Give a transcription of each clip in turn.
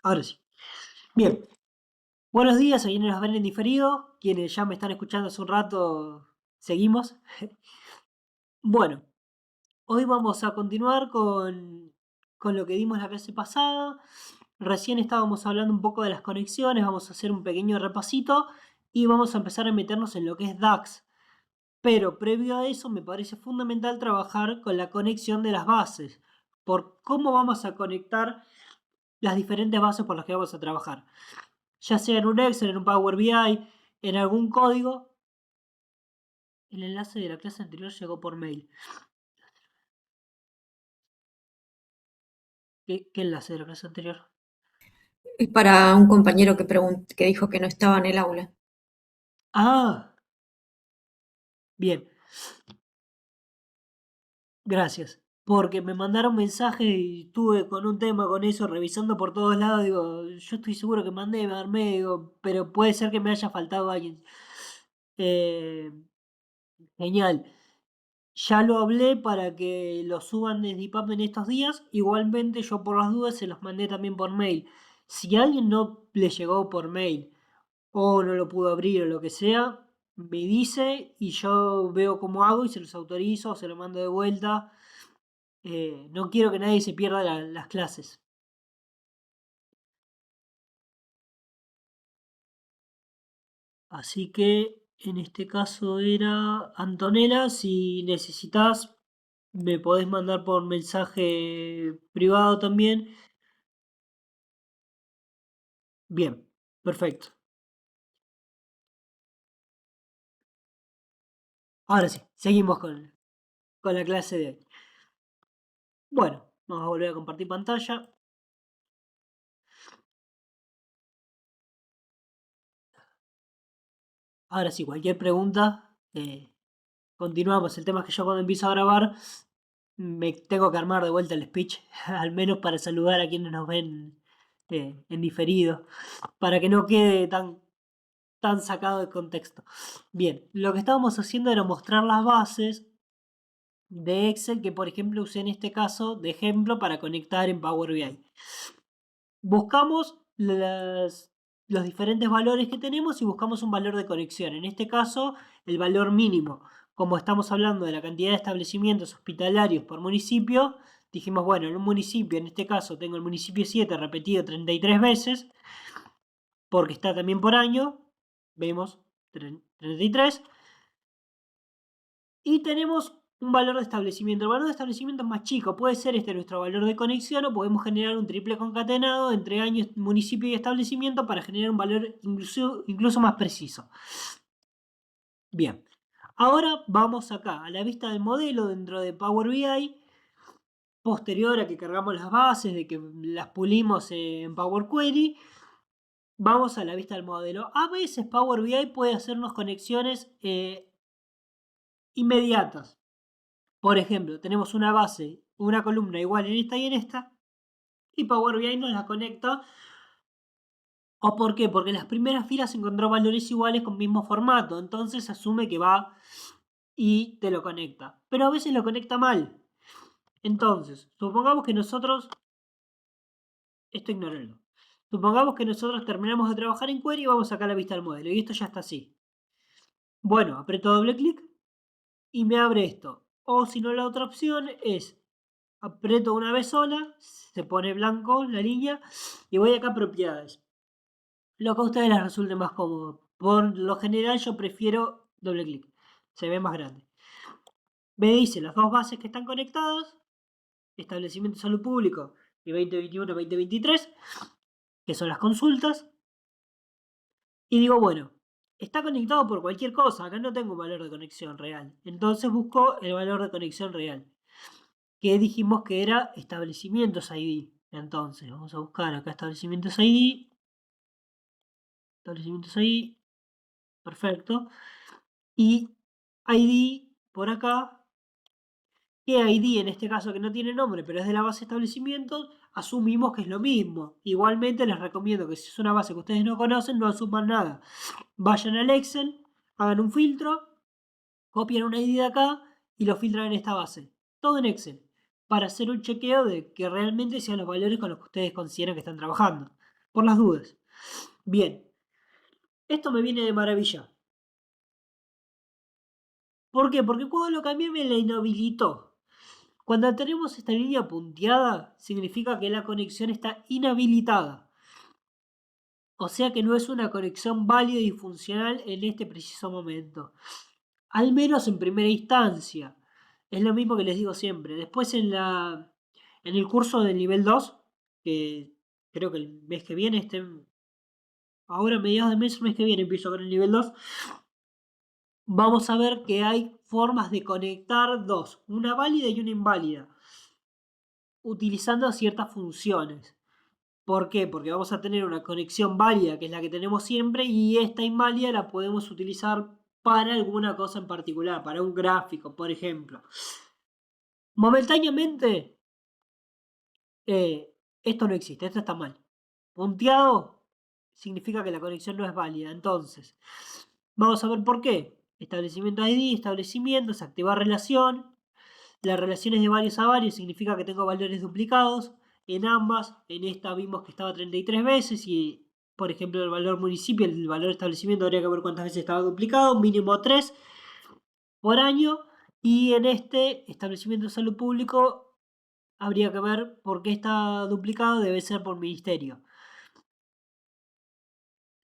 Ahora sí. Bien. Buenos días a quienes nos ven en diferido. Quienes ya me están escuchando hace un rato, seguimos. Bueno, hoy vamos a continuar con lo que dimos la clase pasada. Recién estábamos hablando un poco de las conexiones. Vamos a hacer un pequeño repasito y vamos a empezar a meternos en lo que es DAX. Pero previo a eso me parece fundamental trabajar con la conexión de las bases. Por cómo vamos a conectar las diferentes bases por las que vamos a trabajar. Ya sea en un Excel, en un Power BI, en algún código. El enlace de la clase anterior llegó por mail. ¿Qué enlace de la clase anterior? Es para un compañero que dijo que no estaba en el aula. Ah, bien, gracias. Porque me mandaron mensaje y estuve con un tema con eso, revisando por todos lados. Digo, yo estoy seguro que mandé, me armé, digo, pero puede ser que me haya faltado alguien. Eh, Genial. Ya lo hablé para que lo suban desde IPAP en estos días. Igualmente yo por las dudas se los mandé también por mail. Si a alguien no le llegó por mail o no lo pudo abrir o lo que sea, me dice y yo veo cómo hago y se los autorizo o se lo mando de vuelta. No quiero que nadie se pierda las clases. Así que en este caso era Antonella. Si necesitas, me podés mandar por mensaje privado también. Bien, perfecto. Ahora sí, seguimos con la clase de hoy. Bueno, vamos a volver a compartir pantalla. Ahora sí, cualquier pregunta, continuamos. El tema es que yo cuando empiezo a grabar me tengo que armar de vuelta el speech, al menos para saludar a quienes nos ven en diferido, para que no quede tan sacado de contexto. Bien, lo que estábamos haciendo era mostrar las bases de Excel que, por ejemplo, usé en este caso de ejemplo para conectar en Power BI. Buscamos los diferentes valores que tenemos y buscamos un valor de conexión. En este caso, el valor mínimo. Como estamos hablando de la cantidad de establecimientos hospitalarios por municipio, dijimos, bueno, en un municipio, en este caso tengo el municipio 7 repetido 33 veces, porque está también por año, vemos 33, y tenemos un valor de establecimiento. El valor de establecimiento es más chico, puede ser este nuestro valor de conexión o podemos generar un triple concatenado entre año, municipio y establecimiento para generar un valor incluso más preciso. Bien, ahora vamos acá a la vista del modelo dentro de Power BI, posterior a que cargamos las bases, de que las pulimos en Power Query. Vamos a la vista del modelo. A veces Power BI puede hacernos conexiones inmediatas. Por ejemplo, tenemos una base, una columna igual en esta y en esta, y Power BI nos la conecta. ¿O por qué? Porque en las primeras filas encontró valores iguales con mismo formato, entonces asume que va y te lo conecta. Pero a veces lo conecta mal. Entonces, supongamos que nosotros, esto ignórenlo, supongamos que nosotros terminamos de trabajar en Query y vamos acá a la vista del modelo, y esto ya está así. Bueno, aprieto doble clic y me abre esto. O si no, la otra opción es aprieto una vez sola, se pone blanco la línea y voy acá a propiedades. Lo que a ustedes les resulte más cómodo. Por lo general yo prefiero doble clic. Se ve más grande. Me dice las dos bases que están conectadas. Establecimiento de salud público y 2021-2023, que son las consultas. Y digo, bueno, está conectado por cualquier cosa. Acá no tengo un valor de conexión real. Entonces busco el valor de conexión real. Que dijimos que era establecimientos ID. Entonces, vamos a buscar acá establecimientos ID. Establecimientos ID. Perfecto. Y ID por acá. Que ID en este caso que no tiene nombre, pero es de la base establecimientos, asumimos que es lo mismo. Igualmente les recomiendo que si es una base que ustedes no conocen, no asuman nada. Vayan al Excel, hagan un filtro, copian un ID de acá y lo filtran en esta base. Todo en Excel. Para hacer un chequeo de que realmente sean los valores con los que ustedes consideran que están trabajando. por las dudas. Bien, esto me viene de maravilla. ¿Por qué? Porque cuando lo cambié me la inhabilitó. Cuando tenemos esta línea punteada, significa que la conexión está inhabilitada. O sea que no es una conexión válida y funcional en este preciso momento. Al menos en primera instancia. Es lo mismo que les digo siempre. Después en el curso del nivel 2, que creo que el mes que viene, ahora a mediados de mes, el mes que viene empiezo con el nivel 2, vamos a ver que hay formas de conectar dos, una válida y una inválida, utilizando ciertas funciones. ¿Por qué? Porque vamos a tener una conexión válida, que es la que tenemos siempre, y esta inválida la podemos utilizar para alguna cosa en particular, para un gráfico, por ejemplo. Momentáneamente, esto no existe, esto está mal. Punteado significa que la conexión no es válida. Entonces, vamos a ver por qué. Establecimiento ID, establecimientos, activar relación. Las relaciones de varios a varios significa que tengo valores duplicados. En ambas, en esta vimos que estaba 33 veces y, por ejemplo, el valor municipio, el valor establecimiento, habría que ver cuántas veces estaba duplicado, mínimo 3 por año. Y en este establecimiento de salud público habría que ver por qué está duplicado, debe ser por ministerio.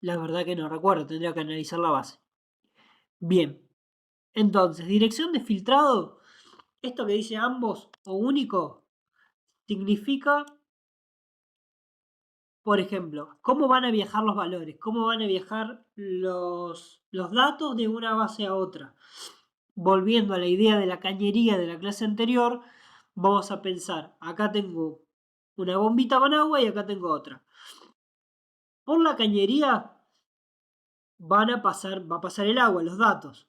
La verdad que no recuerdo, tendría que analizar la base. Bien, entonces, dirección de filtrado, esto que dice ambos o único, significa, por ejemplo, cómo van a viajar los valores, cómo van a viajar los datos de una base a otra. Volviendo a la idea de la cañería de la clase anterior, vamos a pensar, acá tengo una bombita con agua y acá tengo otra. Por la cañería va a pasar el agua, los datos.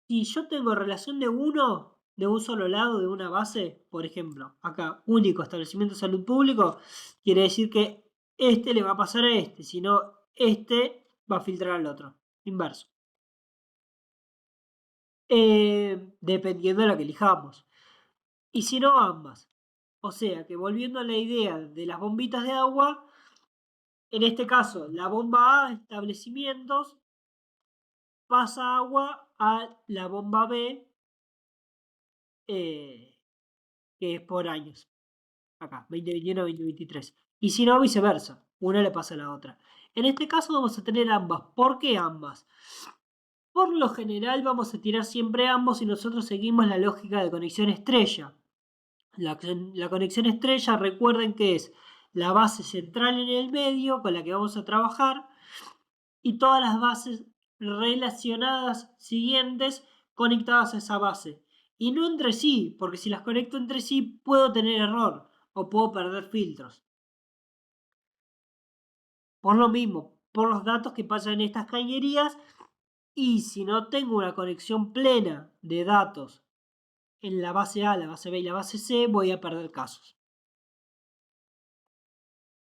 Si yo tengo relación de uno, de un solo lado, de una base, por ejemplo, acá, único establecimiento de salud público, quiere decir que este le va a pasar a este, si no, este va a filtrar al otro. Inverso. Dependiendo de lo que elijamos. Y si no, ambas. O sea que volviendo a la idea de las bombitas de agua, en este caso, la bomba A, establecimientos, pasa agua a la bomba B, eh, que es por años. Acá, 2021-2023. Y si no, viceversa. Una le pasa a la otra. En este caso vamos a tener ambas. ¿Por qué ambas? Por lo general vamos a tirar siempre ambos y nosotros seguimos la lógica de conexión estrella. La conexión estrella, recuerden que es la base central en el medio con la que vamos a trabajar y todas las bases relacionadas siguientes conectadas a esa base. Y no entre sí, porque si las conecto entre sí puedo tener error o puedo perder filtros. Por lo mismo, por los datos que pasan en estas cañerías y si no tengo una conexión plena de datos en la base A, la base B y la base C, voy a perder casos.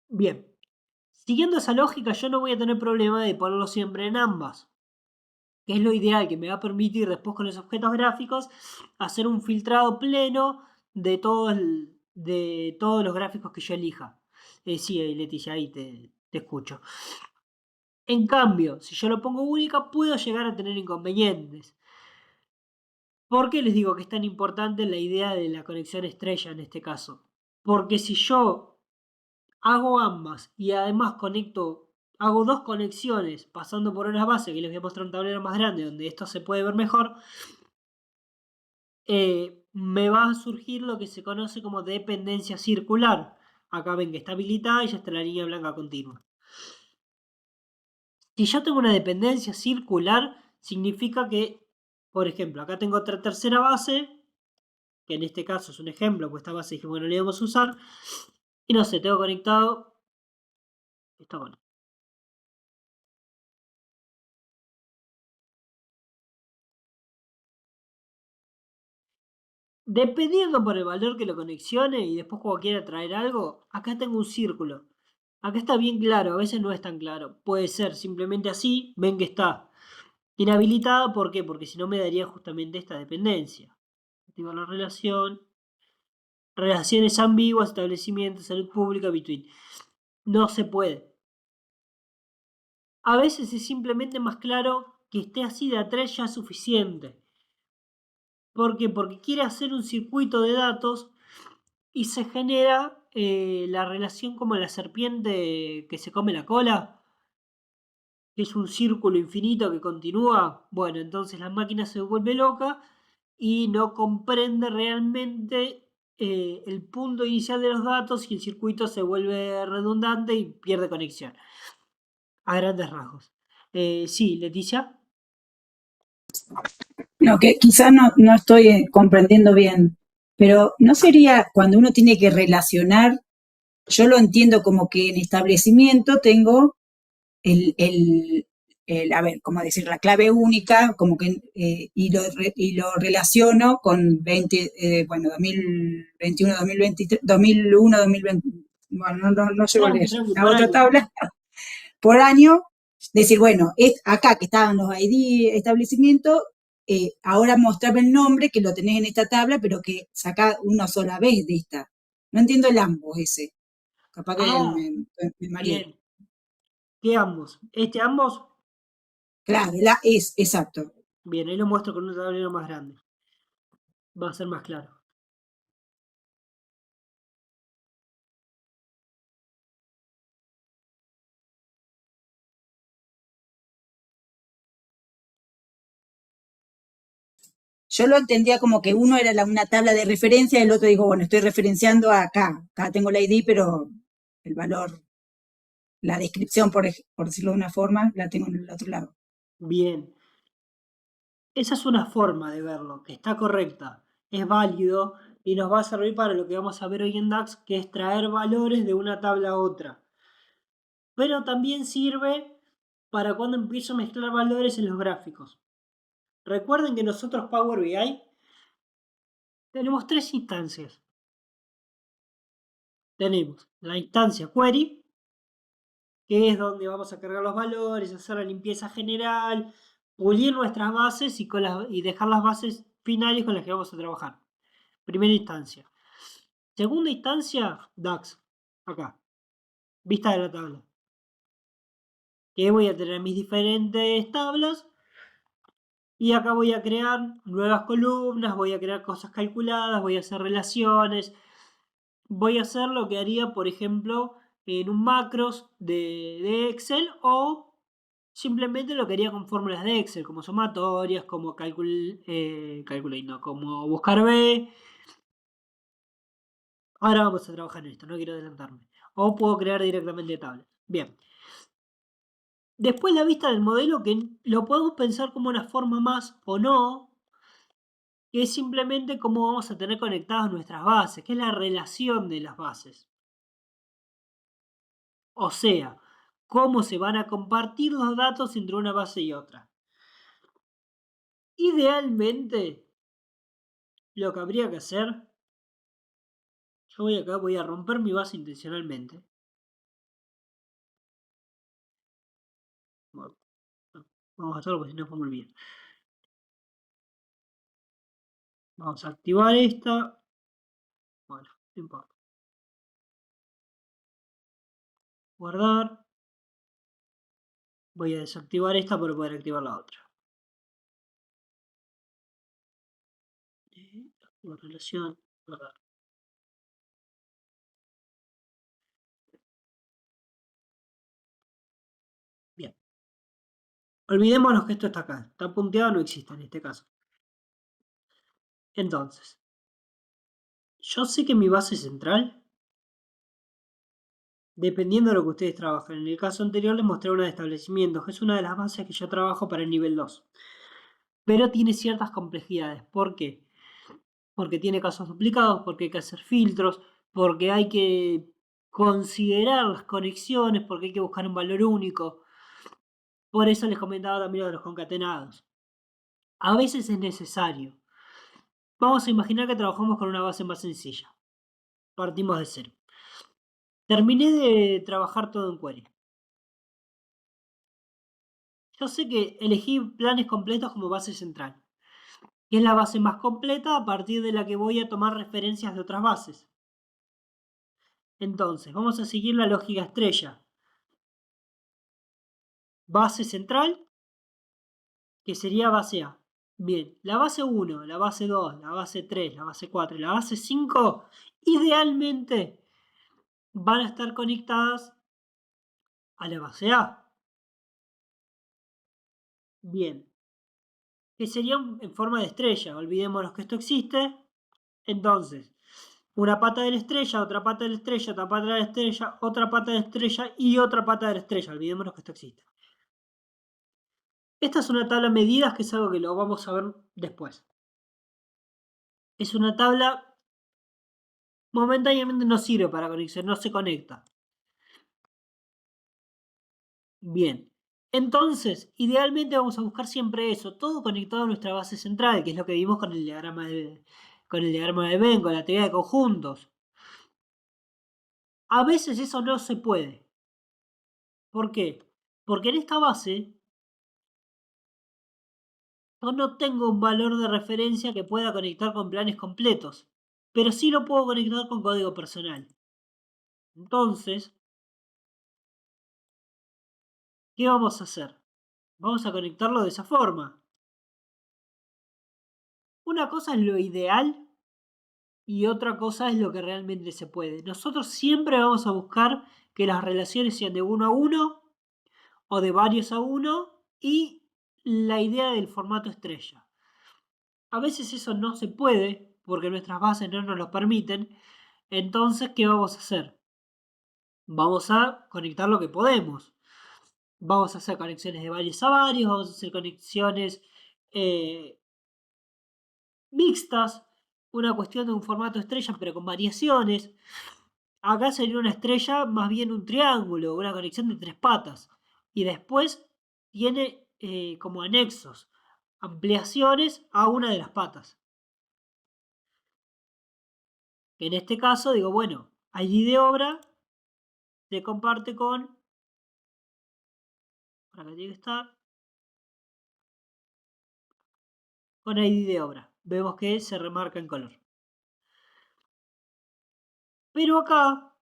Bien, siguiendo esa lógica, yo no voy a tener problema de ponerlo siempre en ambas, que es lo ideal, que me va a permitir después con los objetos gráficos hacer un filtrado pleno de todos los gráficos que yo elija. Sí, Leticia, ahí te escucho. En cambio, si yo lo pongo única, puedo llegar a tener inconvenientes. ¿Por qué les digo que es tan importante la idea de la conexión estrella en este caso? Porque si yo hago ambas y además hago dos conexiones pasando por una base, que les voy a mostrar un tablero más grande donde esto se puede ver mejor, me va a surgir lo que se conoce como dependencia circular. Acá ven que está habilitada y ya está la línea blanca continua. Si yo tengo una dependencia circular, significa que, por ejemplo, acá tengo otra tercera base, que en este caso es un ejemplo, pues esta base dijimos que no la íbamos a usar, y no sé, tengo conectado esto con. Dependiendo por el valor que lo conexione y después cuando quiera traer algo, acá tengo un círculo. Acá está bien claro, a veces no es tan claro. Puede ser simplemente así, ven que está inhabilitada, ¿por qué? Porque si no me daría justamente esta dependencia. Activar la relación, relaciones ambiguas, establecimiento, salud pública, between. no se puede. A veces es simplemente más claro que esté así de a 3 ya es suficiente. ¿Por qué? Porque quiere hacer un circuito de datos y se genera la relación como la serpiente que se come la cola, que es un círculo infinito que continúa. Bueno, entonces la máquina se vuelve loca y no comprende realmente el punto inicial de los datos y el circuito se vuelve redundante y pierde conexión. A grandes rasgos. Sí, Leticia. No, que quizás no estoy comprendiendo bien, pero ¿no sería cuando uno tiene que relacionar? Yo lo entiendo como que en establecimiento tengo a ver, ¿cómo decir? La clave única, como que, y lo relaciono con 2021, 2023, 2001, 2020, bueno, no llego a leer, Tranqui, tranqui, la por otra año. tabla, por año, decir, bueno, acá que estaban los ID establecimiento, ahora mostrame el nombre que lo tenés en esta tabla, pero que saca una sola vez de esta. No entiendo el ambos ese. Capaz que Ah, me mareé. bien. ¿Qué ambos? Este ambos. Claro, exacto. Bien, ahí lo muestro con un tablero más grande. Va a ser más claro. Yo lo entendía como que uno era una tabla de referencia y el otro dijo, bueno, estoy referenciando acá. Acá tengo la ID, pero el valor, la descripción, por decirlo de una forma, la tengo en el otro lado. Bien. Esa es una forma de verlo, que está correcta. Es válido y nos va a servir para lo que vamos a ver hoy en DAX, que es traer valores de una tabla a otra. Pero también sirve para cuando empiezo a mezclar valores en los gráficos. Recuerden que nosotros Power BI tenemos tres instancias. Tenemos la instancia query, que es donde vamos a cargar los valores, hacer la limpieza general, pulir nuestras bases y dejar las bases finales con las que vamos a trabajar. Primera instancia. Segunda instancia, DAX. Acá. Vista de la tabla. Que voy a tener mis diferentes tablas. Y acá voy a crear nuevas columnas, voy a crear cosas calculadas, voy a hacer relaciones. Voy a hacer lo que haría, por ejemplo, en un macros de Excel o simplemente lo que haría con fórmulas de Excel, como sumatorias, como calculate, no, como buscar B. Ahora vamos a trabajar en esto, no quiero adelantarme. O puedo crear directamente tablas. Bien. Después la vista del modelo, que lo podemos pensar como una forma más o no, que es simplemente cómo vamos a tener conectadas nuestras bases, que es la relación de las bases. O sea, cómo se van a compartir los datos entre una base y otra. Idealmente, lo que habría que hacer, yo voy a romper mi base intencionalmente. Bueno, vamos a hacerlo porque si no fue muy bien. Vamos a activar esta. Bueno, no importa. Guardar. Voy a desactivar esta para poder activar la otra. La relación. Guardar. Bien. Olvidémonos que esto está acá. Está punteado, no existe en este caso. Entonces, yo sé que mi base central, dependiendo de lo que ustedes trabajen. En el caso anterior les mostré una de establecimientos, que es una de las bases que yo trabajo para el nivel 2. Pero tiene ciertas complejidades. ¿Por qué? Porque tiene casos duplicados, porque hay que hacer filtros, porque hay que considerar las conexiones, porque hay que buscar un valor único. Por eso les comentaba también lo de los concatenados. A veces es necesario. Vamos a imaginar que trabajamos con una base más sencilla. Partimos de cero. Terminé de trabajar todo en query. Yo sé que elegí planes completos como base central, que es la base más completa a partir de la que voy a tomar referencias de otras bases. Entonces, vamos a seguir la lógica estrella. Base central, que sería base A. Bien, la base 1, la base 2, la base 3, la base 4 y la base 5, idealmente van a estar conectadas a la base A. Bien, que sería en forma de estrella. Olvidémonos que esto existe. Entonces, una pata de la estrella, otra pata de la estrella, otra pata de la estrella, otra pata de la estrella y otra pata de la estrella. Olvidémonos que esto existe. Esta es una tabla de medidas que es algo que lo vamos a ver después. Es una tabla, momentáneamente no sirve para conexión, no se conecta. Bien, entonces, idealmente vamos a buscar siempre eso, todo conectado a nuestra base central, que es lo que vimos con el diagrama de Venn, con la teoría de conjuntos. A veces eso no se puede. ¿Por qué? Porque en esta base yo no tengo un valor de referencia que pueda conectar con planes completos, pero sí lo puedo conectar con código personal. Entonces, ¿qué vamos a hacer? Vamos a conectarlo de esa forma. Una cosa es lo ideal y otra cosa es lo que realmente se puede. Nosotros siempre vamos a buscar que las relaciones sean de 1 a 1 o de varios a 1 y la idea del formato estrella. A veces eso no se puede porque nuestras bases no nos lo permiten. Entonces, ¿qué vamos a hacer? Vamos a conectar lo que podemos. Vamos a hacer conexiones de varios a varios, vamos a hacer conexiones mixtas, una cuestión de un formato estrella pero con variaciones. Acá sería una estrella más bien un triángulo, una conexión de 3 patas. Y después tiene como anexos, ampliaciones a una de las patas. En este caso digo, bueno, ID de obra se comparte con, acá tiene que estar, con ID de obra. Vemos que se remarca en color. Pero acá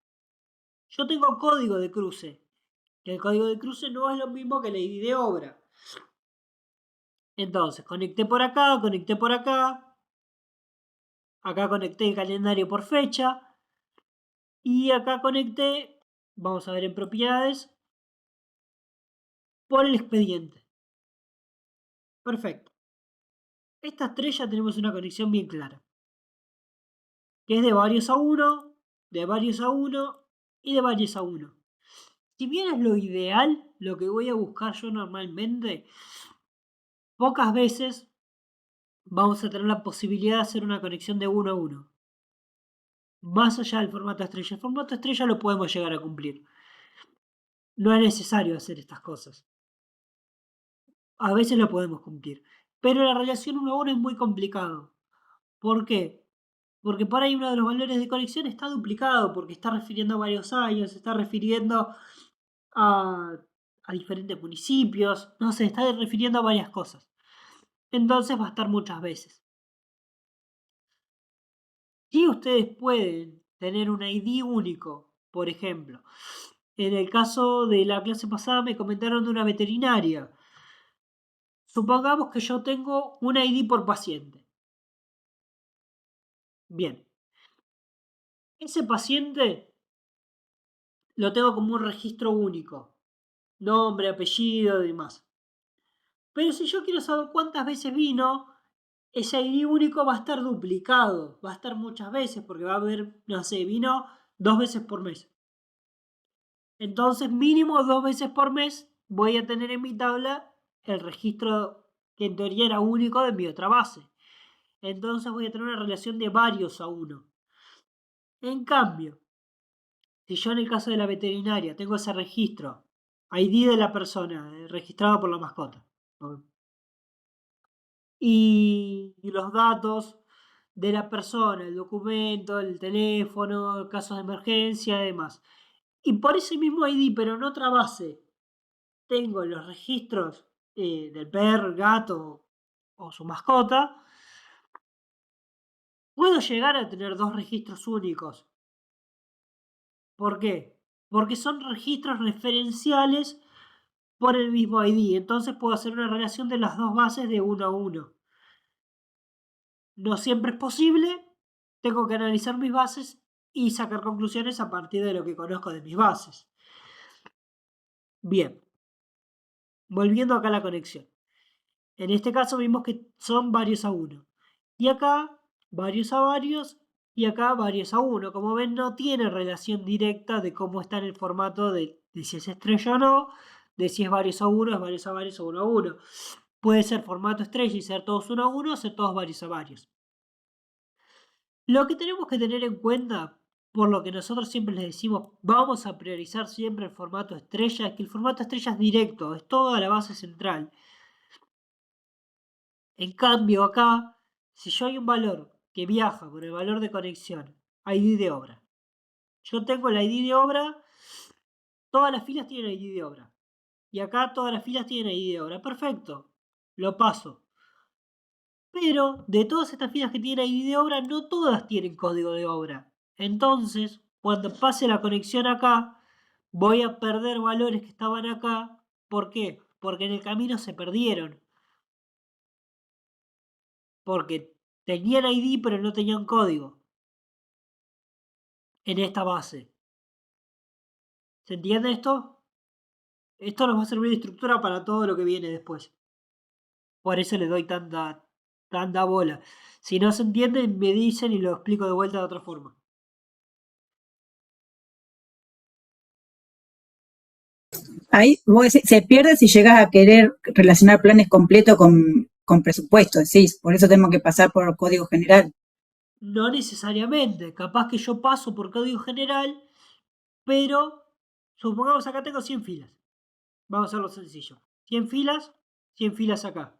yo tengo código de cruce. Que el código de cruce no es lo mismo que la ID de obra. Entonces, conecté por acá, conecté por acá. Acá conecté el calendario por fecha. Y acá conecté, vamos a ver en propiedades, por el expediente. Perfecto. Estas tres ya tenemos una conexión bien clara. Que es de varios a 1, de varios a 1 y de varios a 1. Si bien es lo ideal, lo que voy a buscar yo normalmente, pocas veces vamos a tener la posibilidad de hacer una conexión de 1 a 1. Más allá del formato estrella. El formato estrella lo podemos llegar a cumplir. No es necesario hacer estas cosas. A veces lo podemos cumplir. Pero la relación 1 a 1 es muy complicado. ¿Por qué? Porque por ahí uno de los valores de conexión está duplicado, porque está refiriendo a varios años, se está refiriendo a, a diferentes municipios, no sé, está refiriendo a varias cosas. Entonces va a estar muchas veces. Si ustedes pueden tener un ID único, por ejemplo, en el caso de la clase pasada me comentaron de una veterinaria. Supongamos que yo tengo un ID por paciente. Bien, ese paciente lo tengo como un registro único. Nombre, apellido y demás. Pero si yo quiero saber cuántas veces vino, ese ID único va a estar duplicado. Va a estar muchas veces porque va a haber, no sé, vino 2 veces por mes. Entonces, mínimo 2 veces por mes voy a tener en mi tabla el registro que en teoría era único de mi otra base. Entonces voy a tener una relación de varios a 1. En cambio, si yo en el caso de la veterinaria tengo ese registro, ID de la persona, registrado por la mascota, ¿no? y los datos de la persona, el documento, el teléfono, casos de emergencia y demás. Y por ese mismo ID, pero en otra base, tengo los registros del perro, el gato o su mascota, puedo llegar a tener 2 registros únicos. ¿Por qué? Porque son registros referenciales por el mismo ID. Entonces puedo hacer una relación de las dos bases de 1 a 1. No siempre es posible. Tengo que analizar mis bases y sacar conclusiones a partir de lo que conozco de mis bases. Bien. Volviendo acá a la conexión. En este caso vimos que son varios a 1. Y acá varios a varios y acá varios a 1. Como ven, no tiene relación directa de cómo está en el formato de si es estrella o no, de si es varios a 1, es varios a varios o 1 a 1. Puede ser formato estrella y ser todos 1 a 1 o ser todos varios a varios. Lo que tenemos que tener en cuenta, por lo que nosotros siempre les decimos, vamos a priorizar siempre el formato estrella, es que el formato estrella es directo, es toda la base central. En cambio, acá, si yo hay un valor que viaja con el valor de conexión, ID de obra. Yo tengo el ID de obra, todas las filas tienen ID de obra. Y acá todas las filas tienen ID de obra. Perfecto, lo paso. Pero de todas estas filas que tienen ID de obra, no todas tienen código de obra. Entonces, cuando pase la conexión acá, voy a perder valores que estaban acá. ¿Por qué? Porque en el camino se perdieron. Porque tenían ID pero no tenían código en esta base. ¿Se entiende esto? Esto nos va a servir de estructura para todo lo que viene después. Por eso le doy tanta bola. Si no se entiende, me dicen y lo explico de vuelta de otra forma. Ahí vos decís, se pierde si llegas a querer relacionar planes completos con presupuesto, decís. Por eso tenemos que pasar por código general. No necesariamente. Capaz que yo paso por código general, pero supongamos acá tengo 100 filas. Vamos a hacerlo sencillo. 100 filas acá.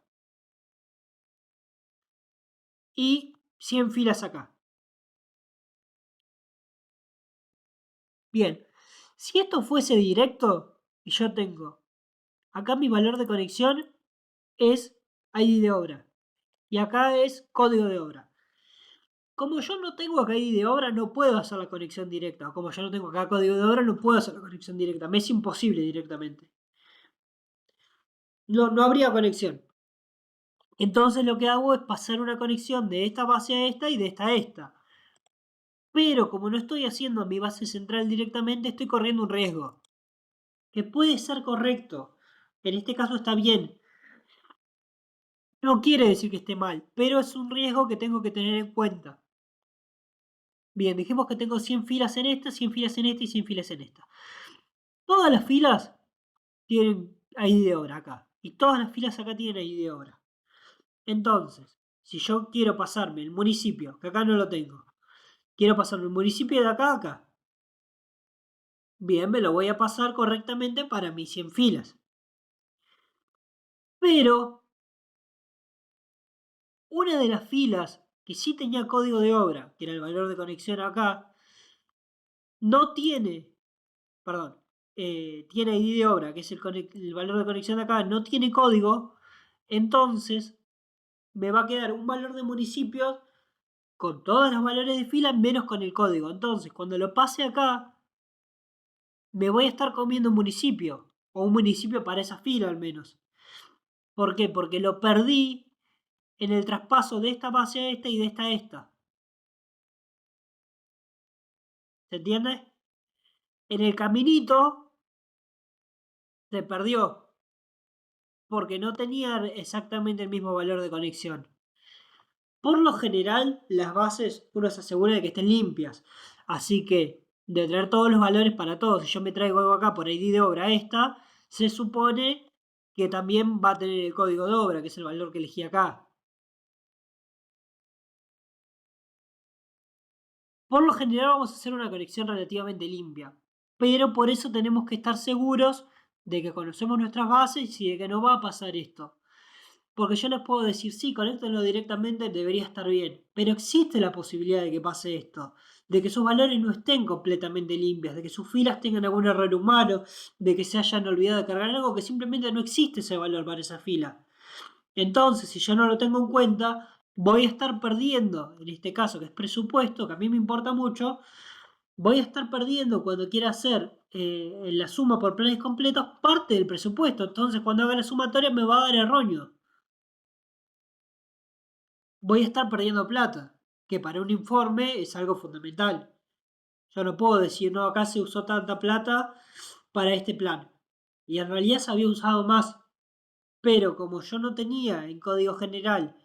Y 100 filas acá. Bien, si esto fuese directo y yo tengo acá mi valor de conexión es ID de obra y acá es código de obra. Como yo no tengo acá ID de obra, no puedo hacer la conexión directa. O como yo no tengo acá código de obra, no puedo hacer la conexión directa. Me es imposible directamente. No habría conexión. Entonces lo que hago es pasar una conexión de esta base a esta y de esta a esta. Pero como no estoy haciendo mi base central directamente, estoy corriendo un riesgo. Que puede ser correcto. En este caso está bien. No quiere decir que esté mal, pero es un riesgo que tengo que tener en cuenta. Bien, dijimos que tengo 100 filas en esta, 100 filas en esta y 100 filas en esta. Todas las filas tienen ID de obra acá. Y todas las filas acá tienen ID de obra. Entonces, si yo quiero pasarme el municipio, que acá no lo tengo, quiero pasarme el municipio de acá a acá. Bien, me lo voy a pasar correctamente para mis 100 filas. Pero una de las filas que sí tenía código de obra, que era el valor de conexión acá, no tiene, perdón, tiene ID de obra, que es el valor de conexión de acá, no tiene código, entonces me va a quedar un valor de municipios con todos los valores de fila menos con el código. Entonces, cuando lo pase acá, me voy a estar comiendo un municipio, o un municipio para esa fila al menos. ¿Por qué? Porque lo perdí en el traspaso de esta base a esta y de esta a esta. ¿Se entiende? En el caminito se perdió porque no tenía exactamente el mismo valor de conexión. Por lo general, las bases uno se asegura de que estén limpias. Así que, de traer todos los valores para todos, si yo me traigo algo acá por ID de obra esta, se supone que también va a tener el código de obra, que es el valor que elegí acá. Por lo general vamos a hacer una conexión relativamente limpia, pero por eso tenemos que estar seguros de que conocemos nuestras bases y de que no va a pasar esto. Porque yo les puedo decir, sí, conéctenlo directamente, debería estar bien. Pero existe la posibilidad de que pase esto. De que sus valores no estén completamente limpias, de que sus filas tengan algún error humano, de que se hayan olvidado de cargar algo que simplemente no existe ese valor para esa fila. Entonces, si yo no lo tengo en cuenta, voy a estar perdiendo, en este caso que es presupuesto, que a mí me importa mucho, voy a estar perdiendo cuando quiera hacer la suma por planes completos parte del presupuesto. Entonces, cuando haga la sumatoria me va a dar erróneo. Voy a estar perdiendo plata, que para un informe es algo fundamental. Yo no puedo decir, no, acá se usó tanta plata para este plan. Y en realidad se había usado más. Pero como yo no tenía en código general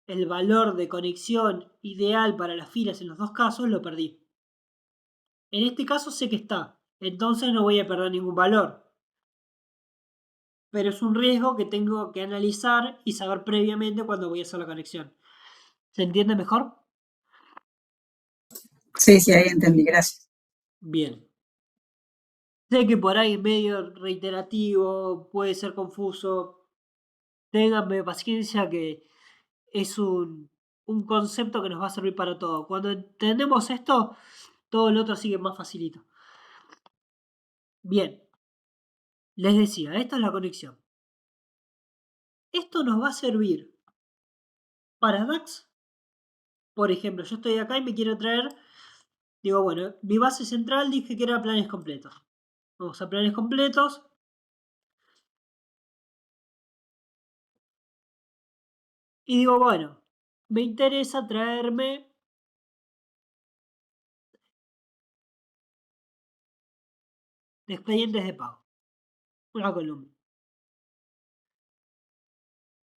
el valor de conexión ideal para las filas en los dos casos, lo perdí. En este caso sé que está, entonces no voy a perder ningún valor. Pero es un riesgo que tengo que analizar y saber previamente cuando voy a hacer la conexión. ¿Se entiende mejor? Sí, sí, ahí entendí, gracias. Bien. Sé que por ahí es medio reiterativo, puede ser confuso. Ténganme paciencia que es un concepto que nos va a servir para todo. Cuando entendemos esto, todo lo otro sigue más facilito. Bien, les decía, esta es la conexión. Esto nos va a servir para DAX. Por ejemplo, yo estoy acá y me quiero traer, digo, bueno, mi base central dije que era planes completos. Vamos a planes completos. Y digo, bueno, me interesa traerme expedientes de pago. Una columna.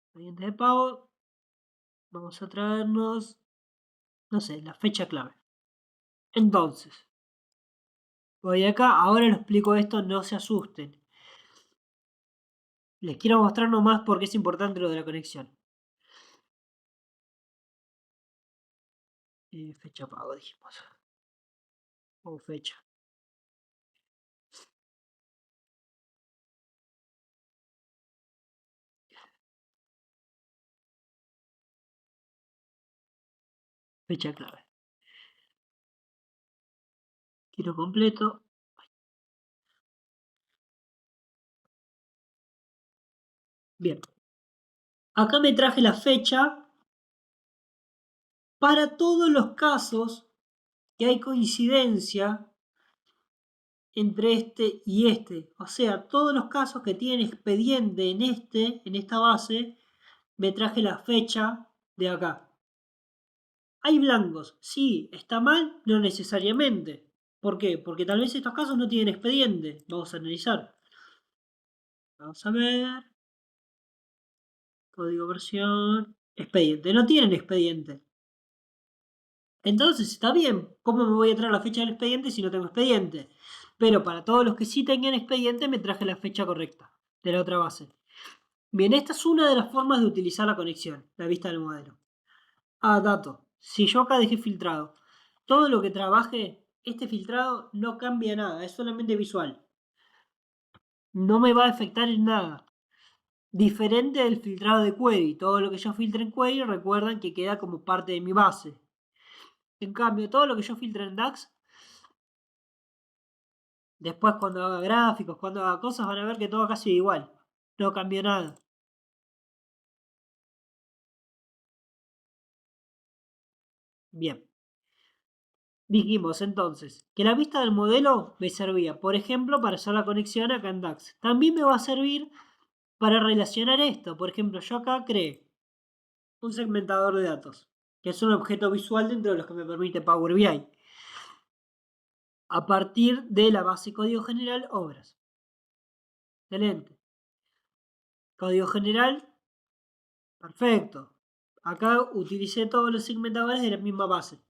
Expedientes de pago. Vamos a traernos, no sé, la fecha clave. Entonces, voy acá, ahora les explico esto, no se asusten. Les quiero mostrar nomás porque es importante lo de la conexión. Fecha pago, dijimos. O fecha. Fecha clave. Quiero completo. Bien. Acá me traje la fecha para todos los casos que hay coincidencia entre este y este. O sea, todos los casos que tienen expediente en esta base, me traje la fecha de acá. Hay blancos, sí, está mal, no necesariamente. ¿Por qué? Porque tal vez estos casos no tienen expediente. Vamos a analizar. Vamos a ver. Código versión. Expediente. No tienen expediente. Entonces está bien. ¿Cómo me voy a traer la fecha del expediente si no tengo expediente? Pero para todos los que sí tengan expediente me traje la fecha correcta de la otra base. Bien, esta es una de las formas de utilizar la conexión, la vista del modelo. Dato. Si yo acá dejé filtrado, todo lo que trabaje, este filtrado no cambia nada, es solamente visual. No me va a afectar en nada. Diferente del filtrado de query. Todo lo que yo filtre en query, recuerdan que queda como parte de mi base. En cambio, todo lo que yo filtre en DAX, después cuando haga gráficos, cuando haga cosas, van a ver que todo casi igual. No cambió nada. Bien. Dijimos entonces que la vista del modelo me servía, por ejemplo, para hacer la conexión acá en DAX. También me va a servir para relacionar esto. Por ejemplo, yo acá creé un segmentador de datos, que es un objeto visual dentro de los que me permite Power BI, a partir de la base código general obras. Excelente. Código general, perfecto. Acá utilicé todos los segmentadores de la misma base.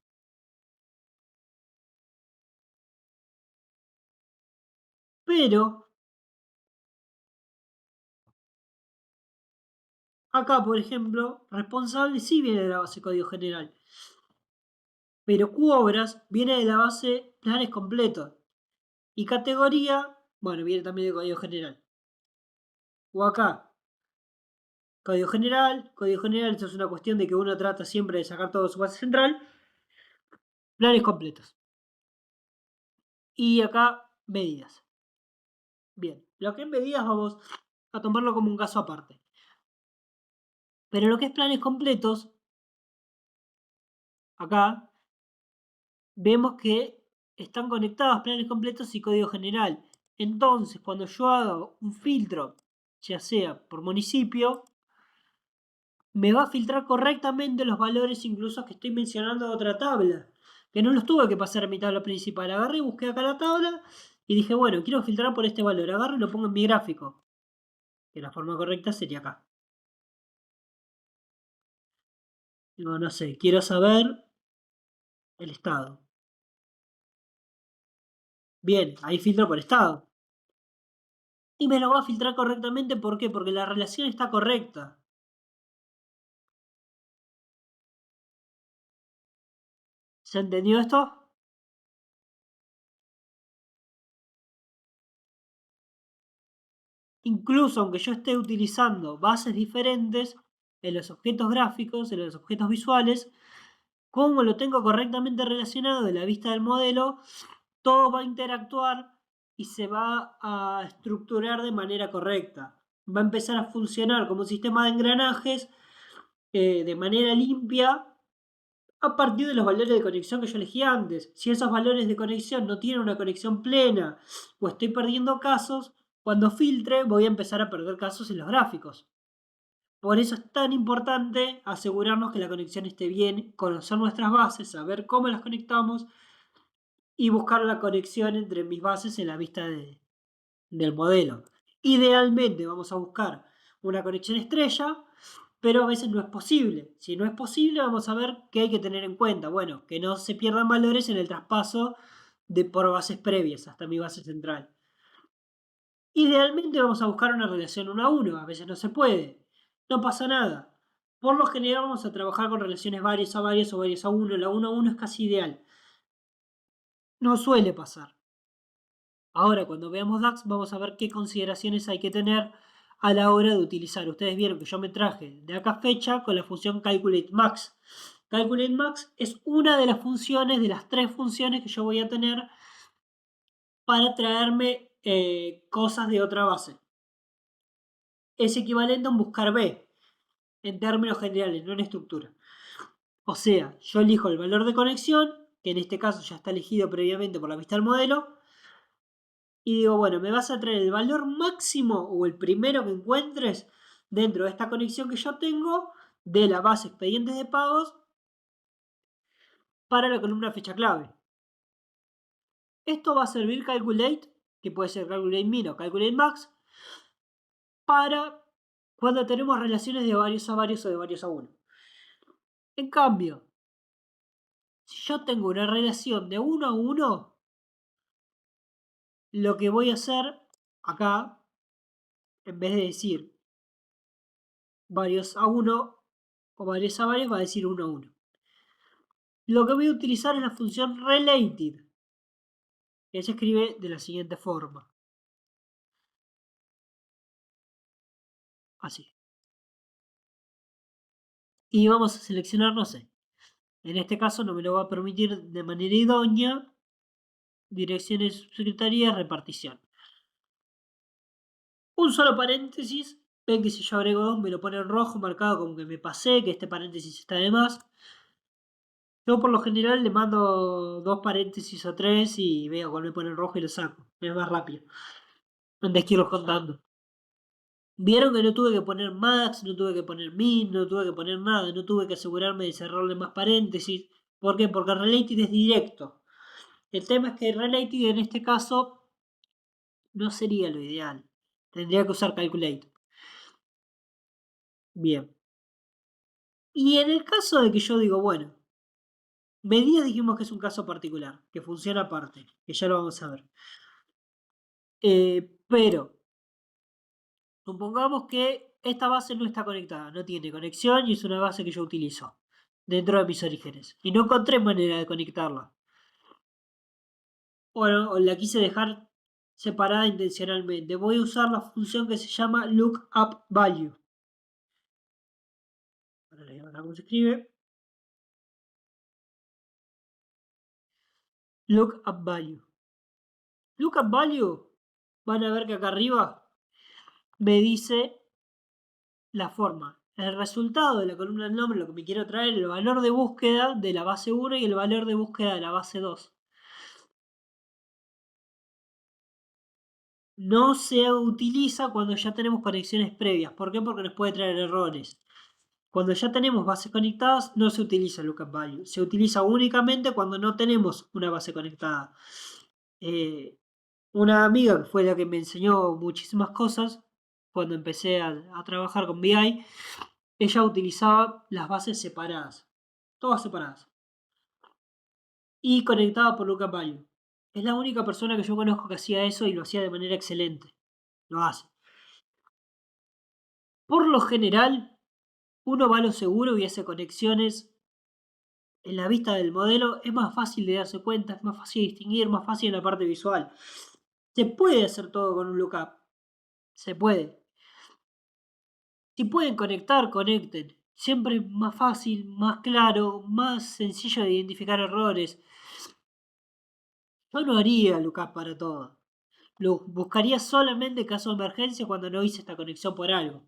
Pero acá, por ejemplo, responsable sí viene de la base código general. Pero QObras viene de la base planes completos. Y categoría, bueno, viene también de código general. O acá, código general, esto es una cuestión de que uno trata siempre de sacar todo de su base central. Planes completos. Y acá, medidas. Bien, lo que es medidas vamos a tomarlo como un caso aparte. Pero lo que es planes completos, acá, vemos que están conectados planes completos y código general. Entonces, cuando yo hago un filtro, ya sea por municipio, me va a filtrar correctamente los valores incluso que estoy mencionando de otra tabla. Que no los tuve que pasar a mi tabla principal. Agarré y busqué acá la tabla y dije, bueno, quiero filtrar por este valor. Agarro y lo pongo en mi gráfico. Que la forma correcta sería acá. Digo, no sé, quiero saber el estado. Bien, ahí filtro por estado. Y me lo va a filtrar correctamente, ¿por qué? Porque la relación está correcta. ¿Se entendió esto? Incluso aunque yo esté utilizando bases diferentes en los objetos gráficos, en los objetos visuales, como lo tengo correctamente relacionado de la vista del modelo, todo va a interactuar y se va a estructurar de manera correcta. Va a empezar a funcionar como un sistema de engranajes de manera limpia a partir de los valores de conexión que yo elegí antes. Si esos valores de conexión no tienen una conexión plena o estoy perdiendo casos, cuando filtre voy a empezar a perder casos en los gráficos. Por eso es tan importante asegurarnos que la conexión esté bien, conocer nuestras bases, saber cómo las conectamos y buscar la conexión entre mis bases en la vista del modelo. Idealmente vamos a buscar una conexión estrella, pero a veces no es posible. Si no es posible, vamos a ver qué hay que tener en cuenta. Bueno, que no se pierdan valores en el traspaso por bases previas hasta mi base central. Idealmente vamos a buscar una relación 1 a 1, a veces no se puede. No pasa nada. Por lo general vamos a trabajar con relaciones varios a varios o varios a 1. La 1 a 1 es casi ideal. No suele pasar. Ahora, cuando veamos DAX, vamos a ver qué consideraciones hay que tener a la hora de utilizar. Ustedes vieron que yo me traje de acá fecha con la función CalculateMax. CalculateMax es una de las funciones, de las 3 funciones que yo voy a tener para traerme cosas de otra base. Es equivalente a un buscar B, en términos generales, no en estructura. O sea, yo elijo el valor de conexión, que en este caso ya está elegido previamente por la vista del modelo, y digo, bueno, me vas a traer el valor máximo o el primero que encuentres dentro de esta conexión que yo tengo de la base expedientes de pagos para la columna fecha clave. Esto va a servir Calculate, que puede ser Calculate Min o Calculate Max, para cuando tenemos relaciones de varios a varios o de varios a uno. En cambio, si yo tengo una relación de 1 a 1, lo que voy a hacer acá, en vez de decir varios a 1 o varios a varios, va a decir 1 a 1. Lo que voy a utilizar es la función related, que se escribe de la siguiente forma. Así. Y vamos a seleccionar, no sé. En este caso no me lo va a permitir de manera idónea. Direcciones, secretaría, repartición. Un solo paréntesis. Ven que si yo agrego 2 me lo pone en rojo marcado como que me pasé, que este paréntesis está de más. Yo por lo general le mando 2 paréntesis o 3 y veo cuál me pone en rojo y lo saco. Es más rápido. Antes quiero ir contando. Vieron que no tuve que poner max, no tuve que poner min, no tuve que poner nada, no tuve que asegurarme de cerrarle más paréntesis. ¿Por qué? Porque related es directo. El tema es que related en este caso no sería lo ideal. Tendría que usar calculate. Bien. Y en el caso de que yo digo, bueno, medidas dijimos que es un caso particular, que funciona aparte, que ya lo vamos a ver. Pero supongamos que esta base no está conectada, no tiene conexión y es una base que yo utilizo dentro de mis orígenes. Y no encontré manera de conectarla. Bueno, la quise dejar separada intencionalmente. Voy a usar la función que se llama lookUpValue. Ahora les voy a cómo se escribe. LookUpValue. LookUpValue, van a ver que acá arriba me dice la forma, el resultado de la columna del nombre, lo que me quiero traer, el valor de búsqueda de la base 1 y el valor de búsqueda de la base 2. no se utiliza cuando ya tenemos conexiones previas. ¿Por qué? Porque nos puede traer errores. Cuando ya tenemos bases conectadas, no se utiliza lookup value. Se utiliza únicamente cuando no tenemos una base conectada. Una amiga que fue la que me enseñó muchísimas cosas cuando empecé a trabajar con BI, ella utilizaba las bases separadas, todas separadas, y conectaba por lookup value. Es la única persona que yo conozco que hacía eso y lo hacía de manera excelente. Lo hace. Por lo general, uno va a lo seguro y hace conexiones en la vista del modelo. Es más fácil de darse cuenta, es más fácil de distinguir, más fácil en la parte visual. Se puede hacer todo con un lookup. Se puede. Si pueden conectar, conecten. Siempre es más fácil, más claro, más sencillo de identificar errores. Yo no haría lookup para todo. Lo buscaría solamente caso de emergencia cuando no hice esta conexión por algo.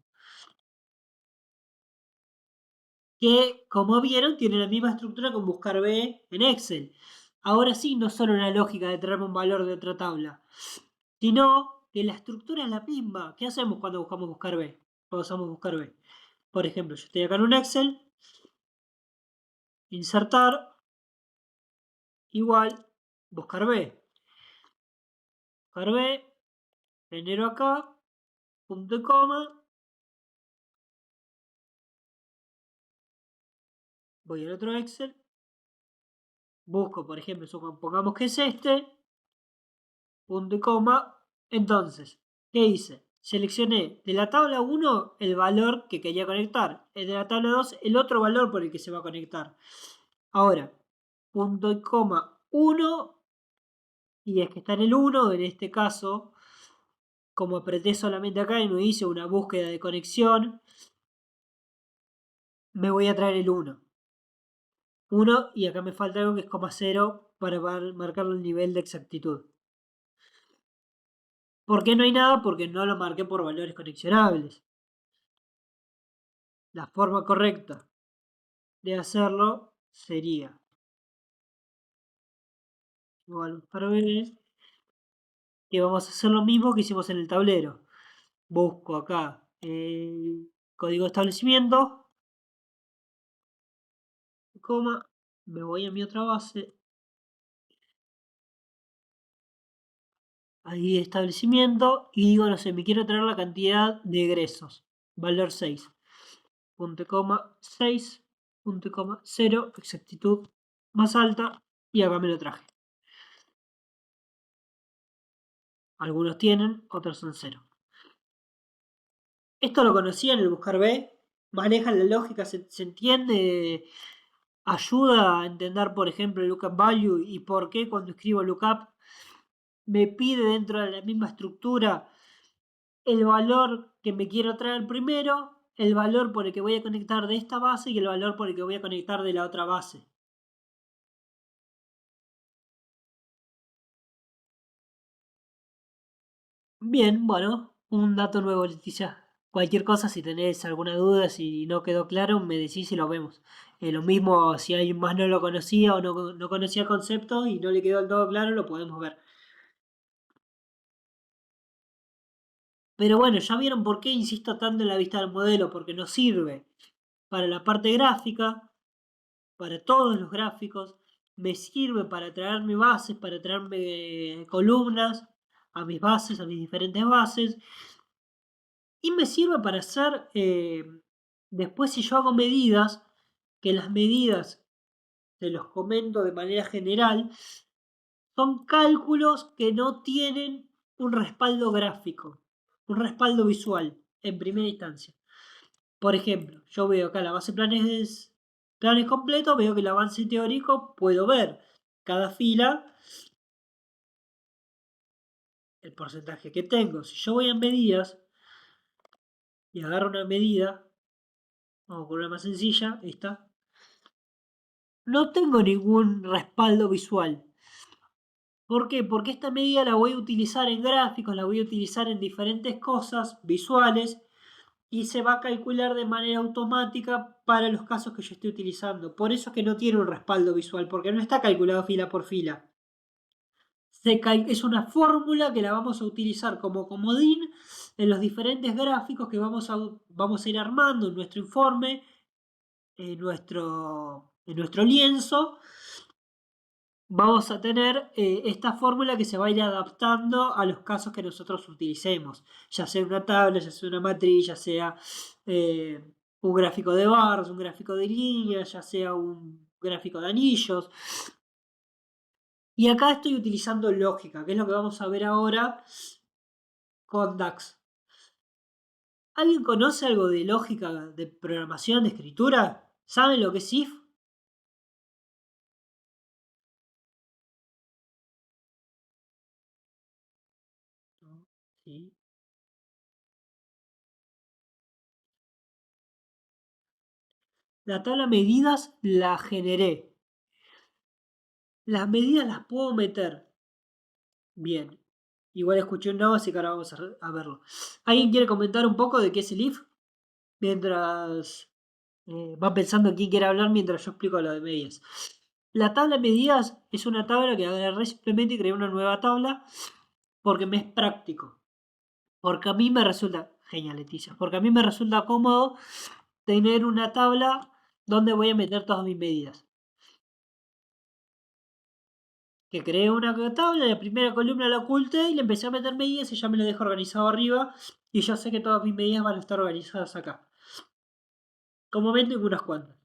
Que, como vieron, tiene la misma estructura con buscar B en Excel. Ahora sí, no solo una lógica de traerme un valor de otra tabla, sino que la estructura es la misma. ¿Qué hacemos cuando buscamos buscar B? Cuando usamos buscar B. Por ejemplo, yo estoy acá en un Excel, insertar, igual, buscar B. Buscar B, genero acá, punto y coma, voy al otro Excel, busco, por ejemplo, supongamos que es este, punto y coma. Entonces, ¿qué hice? Seleccioné de la tabla 1 el valor que quería conectar, el de la tabla 2 el otro valor por el que se va a conectar. Ahora, punto y coma 1, y es que está en el 1, en este caso, como apreté solamente acá y no hice una búsqueda de conexión, me voy a traer el 1. 1 y acá me falta algo que es coma 0 para marcar el nivel de exactitud. ¿Por qué no hay nada? Porque no lo marqué por valores conexionables. La forma correcta de hacerlo sería igual para ver que vamos a hacer lo mismo que hicimos en el tablero. Busco acá el código de establecimiento, coma, me voy a mi otra base, ahí establecimiento y digo, no sé, me quiero traer la cantidad de egresos, valor 6, punto y coma 6, punto y coma 0, exactitud más alta y acá me lo traje. Algunos tienen, otros son 0. Esto lo conocían en el buscar B, manejan la lógica, se entiende, ayuda a entender, por ejemplo, el lookup value y por qué cuando escribo lookup me pide dentro de la misma estructura el valor que me quiero traer primero, el valor por el que voy a conectar de esta base y el valor por el que voy a conectar de la otra base. Bien, bueno, un dato nuevo, Leticia. Cualquier cosa, si tenés alguna duda, si no quedó claro, me decís y lo vemos. Lo mismo, si alguien más no lo conocía o no conocía el concepto y no le quedó del todo claro, lo podemos ver. Pero bueno, ya vieron por qué insisto tanto en la vista del modelo, porque nos sirve para la parte gráfica, para todos los gráficos, me sirve para traerme bases, para traerme columnas a mis bases, a mis diferentes bases, y me sirve para hacer, después si yo hago medidas, que las medidas, te los comento de manera general, son cálculos que no tienen un respaldo gráfico, un respaldo visual en primera instancia. Por ejemplo, yo veo acá la base planes completos, veo que el avance teórico puedo ver cada fila, el porcentaje que tengo. Si yo voy a medidas y agarro una medida, vamos con una más sencilla, esta, no tengo ningún respaldo visual. ¿Por qué? Porque esta medida la voy a utilizar en gráficos, la voy a utilizar en diferentes cosas visuales y se va a calcular de manera automática para los casos que yo estoy utilizando. Por eso es que no tiene un respaldo visual, porque no está calculado fila por fila. es una fórmula que la vamos a utilizar como comodín en los diferentes gráficos que vamos a ir armando en nuestro informe, en nuestro lienzo. Vamos a tener esta fórmula que se va a ir adaptando a los casos que nosotros utilicemos, ya sea una tabla, ya sea una matriz, ya sea un gráfico de barras, un gráfico de líneas, ya sea un gráfico de anillos. Y acá estoy utilizando lógica, que es lo que vamos a ver ahora con DAX. ¿Alguien conoce algo de lógica, de programación, de escritura? ¿Saben lo que es if? Sí. La tabla medidas la generé. Las medidas las puedo meter. Bien. Igual escuché un no, así que ahora vamos a verlo. ¿Alguien quiere comentar un poco de qué es el if? Mientras van pensando quién quiere hablar mientras yo explico lo de medidas. La tabla de medidas es una tabla que agarré simplemente y creé una nueva tabla porque me es práctico. Porque a mí me resulta, genial Leticia, porque a mí me resulta cómodo tener una tabla donde voy a meter todas mis medidas. Que creé una tabla, la primera columna la oculté y le empecé a meter medidas y ya me lo dejo organizado arriba y ya sé que todas mis medidas van a estar organizadas acá. Como ven tengo unas cuantas.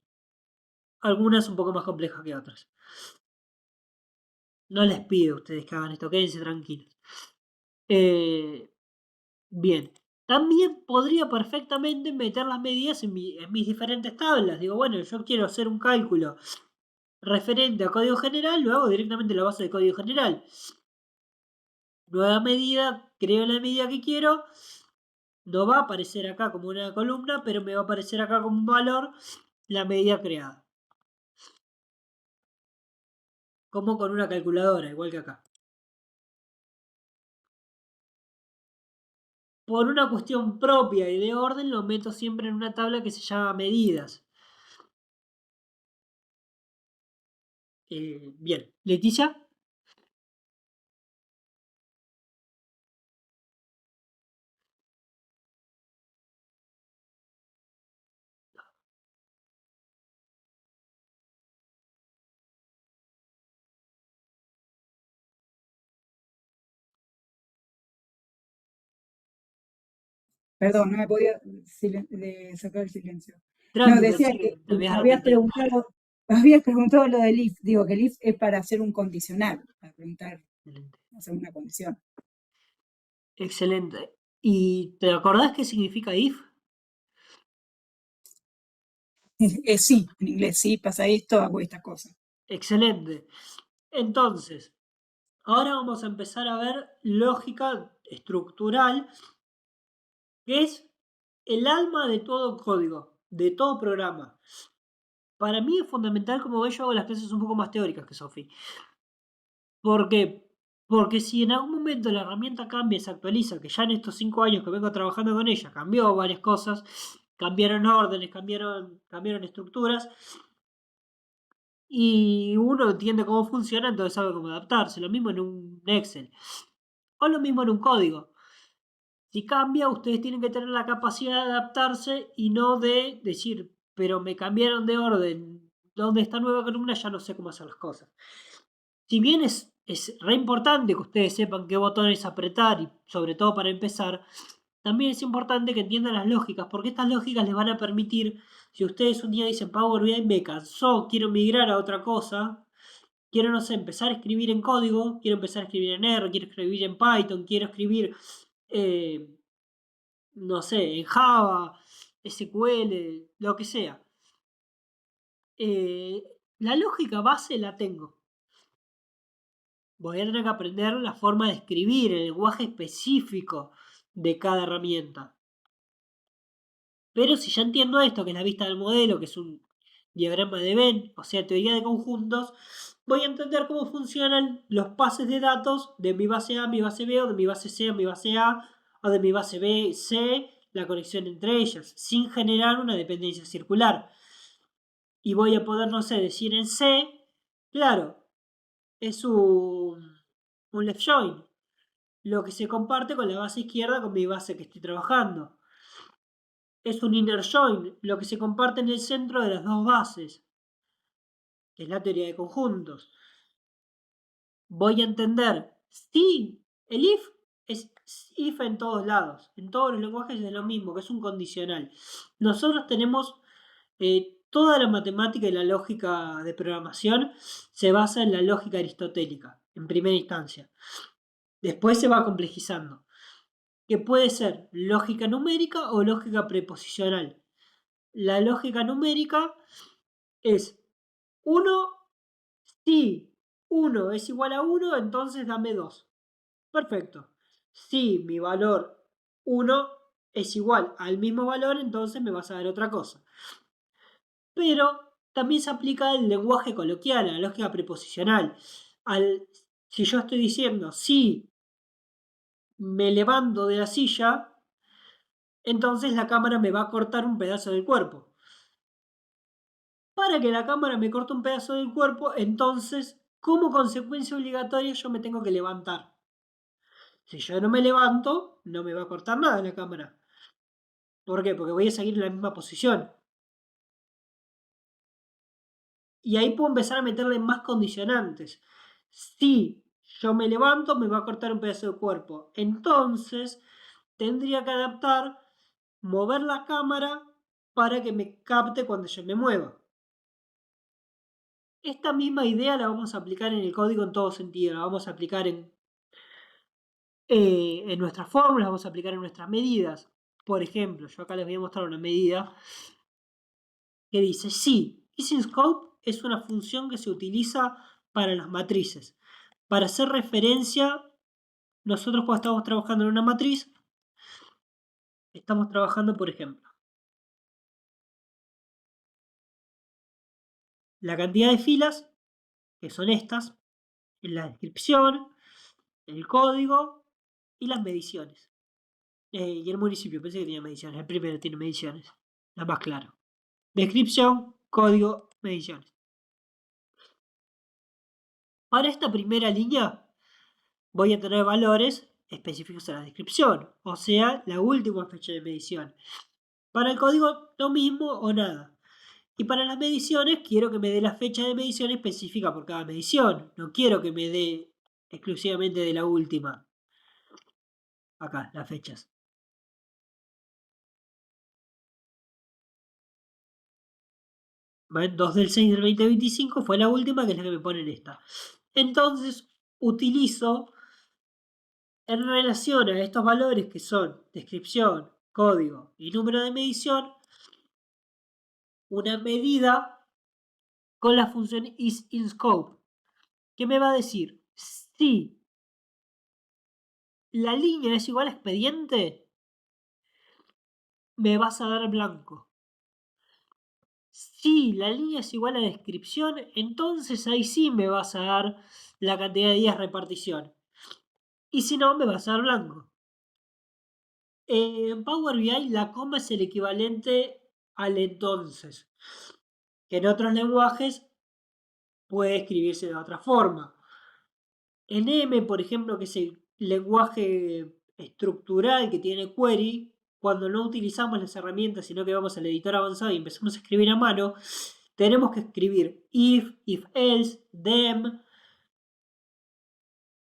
Algunas un poco más complejas que otras. No les pido a ustedes que hagan esto, quédense tranquilos. Bien. También podría perfectamente meter las medidas en mis diferentes tablas. Digo, bueno, yo quiero hacer un cálculo referente a código general, lo hago directamente en la base de código general. Nueva medida, creo la medida que quiero. No va a aparecer acá como una columna, pero me va a aparecer acá como un valor la medida creada. Como con una calculadora, igual que acá. Por una cuestión propia y de orden, lo meto siempre en una tabla que se llama medidas. Bien. Leticia. Perdón, no me podía sacar el silencio. No, Tranqui, decía pensé que que te habías me habías preguntado lo del if. Digo que el if es para hacer un condicional, para preguntar, Excelente. hacer una condición. Excelente. ¿Y te acordás qué significa if? Sí, en inglés, sí, pasa esto, hago esta cosa. Excelente. Entonces, ahora vamos a empezar a ver lógica estructural, que es el alma de todo código, de todo programa. Para mí es fundamental, como ves, yo hago las clases un poco más teóricas que Sofi. ¿Por qué? Porque si en algún momento la herramienta cambia, se actualiza, que ya en estos 5 años que vengo trabajando con ella, cambió varias cosas, cambiaron órdenes, cambiaron estructuras, y uno entiende cómo funciona, entonces sabe cómo adaptarse. Lo mismo en un Excel, o lo mismo en un código. Si cambia, ustedes tienen que tener la capacidad de adaptarse y no de decir, pero me cambiaron de orden, ¿dónde está nueva columna? Ya no sé cómo hacer las cosas. Si bien es re importante que ustedes sepan qué botones apretar y sobre todo para empezar, también es importante que entiendan las lógicas, porque estas lógicas les van a permitir, si ustedes un día dicen Power BI me cansó, quiero migrar a otra cosa, quiero, no sé, empezar a escribir en código, quiero empezar a escribir en R, quiero escribir en Python, quiero escribir, no sé, en Java, SQL, lo que sea. La lógica base la tengo. Voy a tener que aprender la forma de escribir, el lenguaje específico de cada herramienta. Pero si ya entiendo esto, que es la vista del modelo, que es un diagrama de Venn, o sea, teoría de conjuntos, voy a entender cómo funcionan los pases de datos de mi base A a mi base B, o de mi base C a mi base A, o de mi base B, C, la conexión entre ellas, sin generar una dependencia circular. Y voy a poder, no sé, decir en C, claro, es un un left join, lo que se comparte con la base izquierda con mi base que estoy trabajando. Es un inner join, lo que se comparte en el centro de las dos bases, que es la teoría de conjuntos. Voy a entender si el if es if en todos lados, en todos los lenguajes es lo mismo, que es un condicional. Nosotros tenemos toda la matemática y la lógica de programación se basa en la lógica aristotélica, en primera instancia. Después se va complejizando, que puede ser lógica numérica o lógica preposicional. La lógica numérica es 1, si 1 es igual a 1, entonces dame 2. Perfecto. Si mi valor 1 es igual al mismo valor, entonces me vas a dar otra cosa. Pero también se aplica el lenguaje coloquial, a la lógica preposicional. Si yo estoy diciendo si me levanto de la silla, entonces la cámara me va a cortar un pedazo del cuerpo. Para que la cámara me corte un pedazo del cuerpo, entonces, como consecuencia obligatoria, yo me tengo que levantar. Si yo no me levanto, no me va a cortar nada la cámara. ¿Por qué? Porque voy a seguir en la misma posición. Y ahí puedo empezar a meterle más condicionantes. Si yo me levanto, me va a cortar un pedazo del cuerpo. Entonces, tendría que adaptar, mover la cámara para que me capte cuando yo me mueva. Esta misma idea la vamos a aplicar en el código en todo sentido. La vamos a aplicar en nuestras fórmulas, vamos a aplicar en nuestras medidas. Por ejemplo, yo acá les voy a mostrar una medida que dice, sí, isInScope es una función que se utiliza para las matrices. Para hacer referencia, nosotros cuando estamos trabajando en una matriz, estamos trabajando, por ejemplo, la cantidad de filas, que son estas, en la descripción, el código y las mediciones. Y el municipio, pensé que tenía mediciones, el primero tiene mediciones, la más clara. Descripción, código, mediciones. Para esta primera línea voy a tener valores específicos en la descripción, o sea, la última fecha de medición. Para el código lo mismo o nada. Y para las mediciones quiero que me dé la fecha de medición específica por cada medición. No quiero que me dé exclusivamente de la última. Acá, las fechas. ¿Ven? 2 del 6 del 2025 fue la última, que es la que me pone en esta. Entonces, utilizo en relación a estos valores que son descripción, código y número de medición, una medida con la función isInScope, que me va a decir si la línea es igual a expediente, me vas a dar blanco. Si la línea es igual a descripción, entonces ahí sí me vas a dar la cantidad de días repartición. Y si no, me vas a dar blanco. En Power BI la coma es el equivalente al entonces, que en otros lenguajes puede escribirse de otra forma. En M, por ejemplo, que es el lenguaje estructural que tiene query, cuando no utilizamos las herramientas, sino que vamos al editor avanzado y empezamos a escribir a mano, tenemos que escribir if else, them,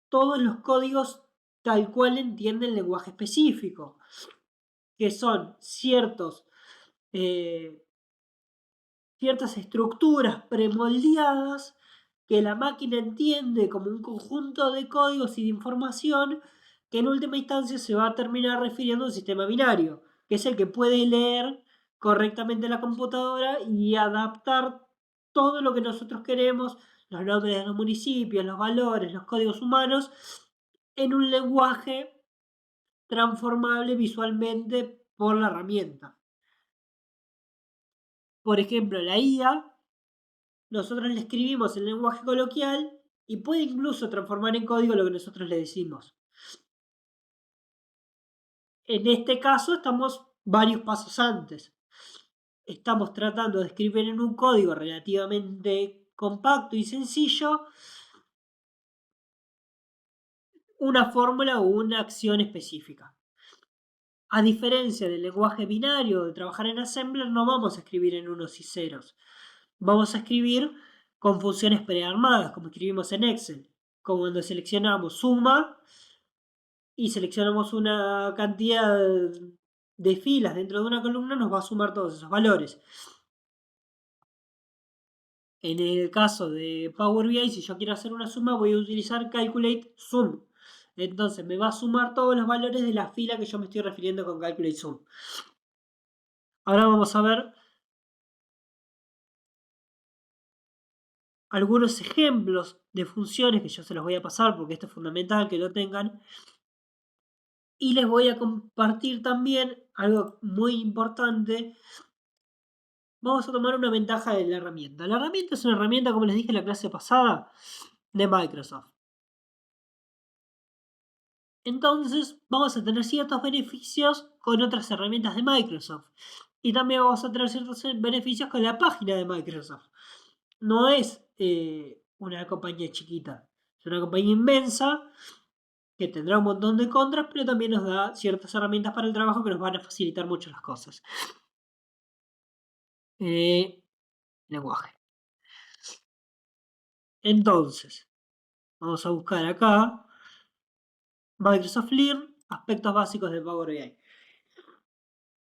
todos los códigos tal cual entiende el lenguaje específico, que son ciertas estructuras premoldeadas que la máquina entiende como un conjunto de códigos y de información que en última instancia se va a terminar refiriendo a un sistema binario, que es el que puede leer correctamente la computadora y adaptar todo lo que nosotros queremos, los nombres de los municipios, los valores, los códigos humanos, en un lenguaje transformable visualmente por la herramienta. Por ejemplo, la IA, nosotros le escribimos en lenguaje coloquial y puede incluso transformar en código lo que nosotros le decimos. En este caso estamos varios pasos antes. Estamos tratando de escribir en un código relativamente compacto y sencillo una fórmula o una acción específica. A diferencia del lenguaje binario de trabajar en Assembler, no vamos a escribir en unos y ceros. Vamos a escribir con funciones prearmadas, como escribimos en Excel. Como cuando seleccionamos suma y seleccionamos una cantidad de filas dentro de una columna, nos va a sumar todos esos valores. En el caso de Power BI, si yo quiero hacer una suma, voy a utilizar Calculate Sum. Entonces me va a sumar todos los valores de la fila que yo me estoy refiriendo con Calculate Sum. Ahora vamos a ver algunos ejemplos de funciones que yo se los voy a pasar porque esto es fundamental que lo tengan. Y les voy a compartir también algo muy importante. Vamos a tomar una ventaja de la herramienta. La herramienta es una herramienta, como les dije en la clase pasada, de Microsoft. Entonces vamos a tener ciertos beneficios con otras herramientas de Microsoft. Y también vamos a tener ciertos beneficios con la página de Microsoft. No es una compañía chiquita, es una compañía inmensa que tendrá un montón de contras, pero también nos da ciertas herramientas para el trabajo que nos van a facilitar mucho las cosas. Lenguaje. Entonces, vamos a buscar acá Microsoft Learn, aspectos básicos de Power BI.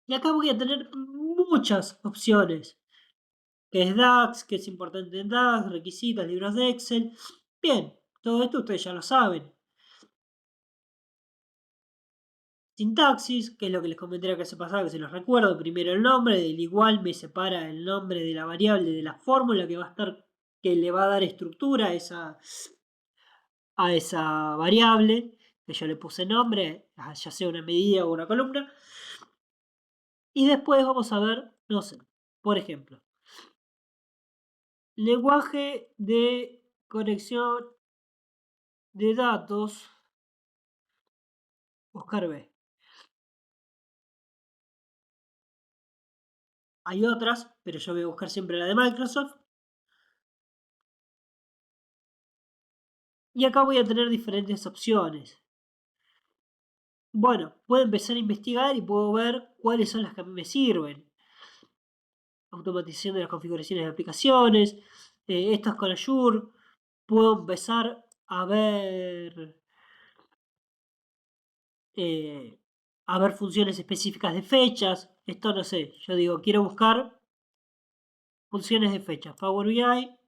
Y acá voy a tener muchas opciones. Que es DAX, que es importante en DAX, requisitos, libros de Excel. Bien, todo esto ustedes ya lo saben. Sintaxis, que es lo que les comenté la clase pasada, que se los recuerdo. Primero el nombre, del igual me separa el nombre de la variable de la fórmula que va a estar, que le va a dar estructura a esa variable, que yo le puse nombre, ya sea una medida o una columna. Y después vamos a ver, no sé, por ejemplo, lenguaje de conexión de datos, Oscar B. Hay otras, pero yo voy a buscar siempre la de Microsoft. Y acá voy a tener diferentes opciones. Bueno, puedo empezar a investigar y puedo ver cuáles son las que a mí me sirven. Automatización de las configuraciones de aplicaciones. Esto es con Azure. Puedo empezar a ver funciones específicas de fechas. Esto no sé. Yo digo, quiero buscar funciones de fechas. Power BI.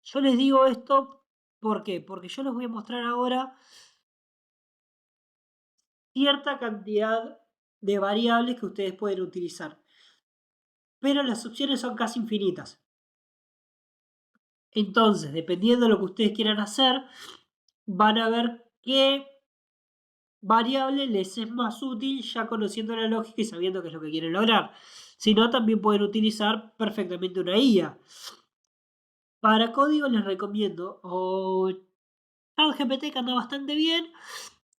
Yo les digo esto, ¿por qué? Porque yo les voy a mostrar ahora cierta cantidad de variables que ustedes pueden utilizar. Pero las opciones son casi infinitas. Entonces, dependiendo de lo que ustedes quieran hacer, van a ver qué variable les es más útil ya conociendo la lógica y sabiendo qué es lo que quieren lograr. Si no, también pueden utilizar perfectamente una IA. Para código les recomiendo o ChatGPT, que anda bastante bien,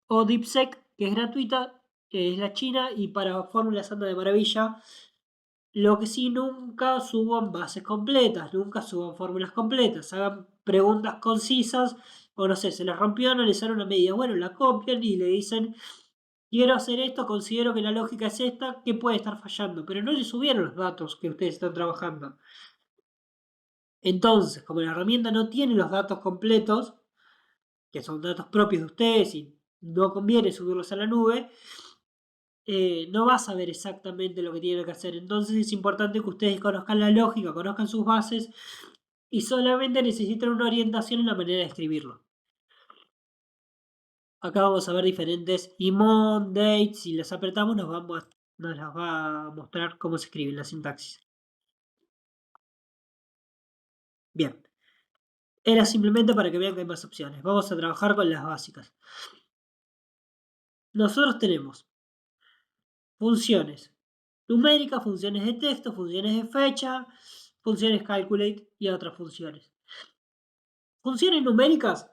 o DeepSeek, que es gratuita, que es la china, y para fórmulas anda de maravilla. Lo que sí, nunca suban bases completas, nunca suban fórmulas completas, hagan preguntas concisas, o no sé, se les rompió analizar una medida. Bueno, la copian y le dicen, quiero hacer esto, considero que la lógica es esta, ¿qué puede estar fallando? Pero no le subieron los datos que ustedes están trabajando. Entonces, como la herramienta no tiene los datos completos, que son datos propios de ustedes y no conviene subirlos a la nube, no vas a ver exactamente lo que tienen que hacer. Entonces es importante que ustedes conozcan la lógica, conozcan sus bases y solamente necesitan una orientación en la manera de escribirlo. Acá vamos a ver diferentes imon, dates, si las apretamos nos las va a mostrar cómo se escribe la sintaxis. Bien, era simplemente para que vean que hay más opciones. Vamos a trabajar con las básicas. Nosotros tenemos funciones numéricas, funciones de texto, funciones de fecha, funciones calculate y otras funciones. Funciones numéricas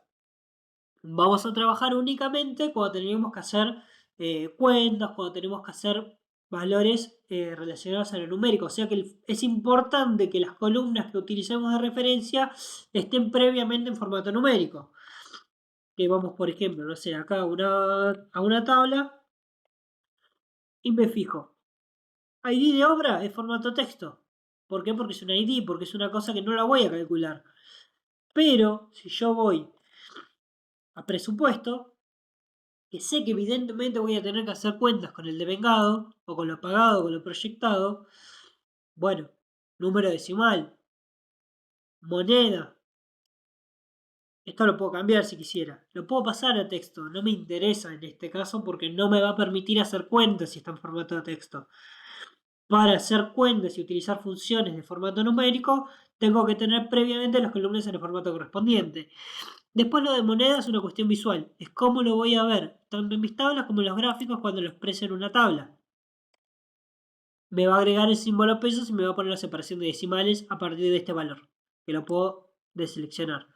vamos a trabajar únicamente cuando tenemos que hacer cuentas, cuando tenemos que hacer valores relacionados a lo numérico. O sea que es importante que las columnas que utilicemos de referencia estén previamente en formato numérico. Que vamos, por ejemplo, no sé, acá a una tabla y me fijo. ID de obra es formato texto. ¿Por qué? Porque es un ID, porque es una cosa que no la voy a calcular. Pero si yo voy a presupuesto, que sé que evidentemente voy a tener que hacer cuentas con el devengado, o con lo pagado, o con lo proyectado, bueno, número decimal, moneda. Esto lo puedo cambiar si quisiera. Lo puedo pasar a texto. No me interesa en este caso porque no me va a permitir hacer cuentas si está en formato de texto. Para hacer cuentas y utilizar funciones de formato numérico, tengo que tener previamente las columnas en el formato correspondiente. Después lo de moneda es una cuestión visual. Es cómo lo voy a ver, tanto en mis tablas como en los gráficos cuando lo exprese en una tabla. Me va a agregar el símbolo pesos y me va a poner la separación de decimales a partir de este valor, que lo puedo deseleccionar.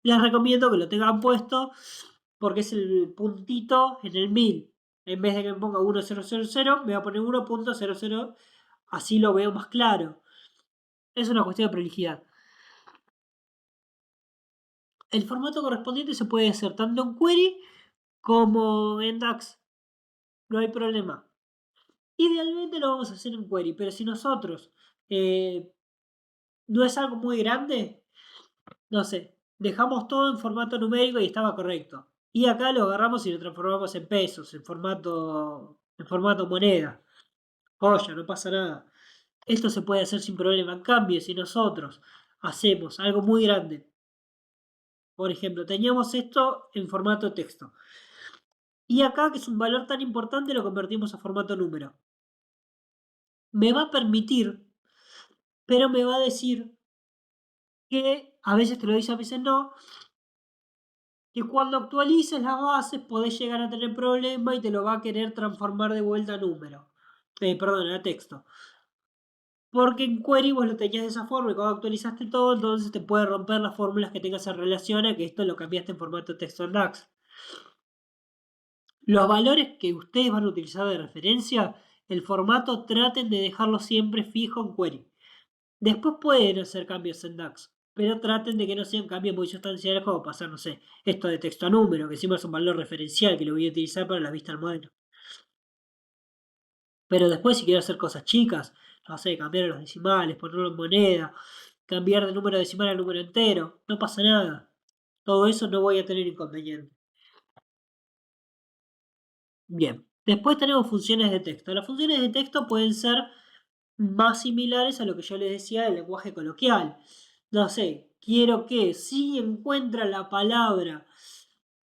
Les recomiendo que lo tengan puesto porque es el puntito en el 1000. En vez de que me ponga 1000, me va a poner 1.00. Así lo veo más claro. Es una cuestión de prolijidad. El formato correspondiente se puede hacer tanto en query como en DAX. No hay problema. Idealmente lo vamos a hacer en query, pero si nosotros no es algo muy grande, no sé, dejamos todo en formato numérico y estaba correcto. Y acá lo agarramos y lo transformamos en pesos, en formato moneda. Joya, no pasa nada. Esto se puede hacer sin problema. En cambio, si nosotros hacemos algo muy grande, por ejemplo, teníamos esto en formato texto. Y acá, que es un valor tan importante, lo convertimos a formato número. Me va a permitir, pero me va a decir que a veces te lo dice, a veces no, que cuando actualices las bases podés llegar a tener problemas y te lo va a querer transformar de vuelta a número. Perdón, a texto. Porque en query vos lo tenías de esa forma y cuando actualizaste todo, entonces te puede romper las fórmulas que tengas en relación a que esto lo cambiaste en formato texto en DAX. Los valores que ustedes van a utilizar de referencia, el formato traten de dejarlo siempre fijo en query. Después pueden hacer cambios en DAX, pero traten de que no sean cambios muy sustanciales como pasar, no sé, esto de texto a número, que encima es un valor referencial que lo voy a utilizar para la vista al modelo. Pero después si quiero hacer cosas chicas, no sé, cambiar los decimales, ponerlo en moneda, cambiar de número decimal a número entero, no pasa nada. Todo eso no voy a tener inconveniente. Bien, después tenemos funciones de texto. Las funciones de texto pueden ser más similares a lo que yo les decía del lenguaje coloquial. No sé, quiero que si encuentra la palabra,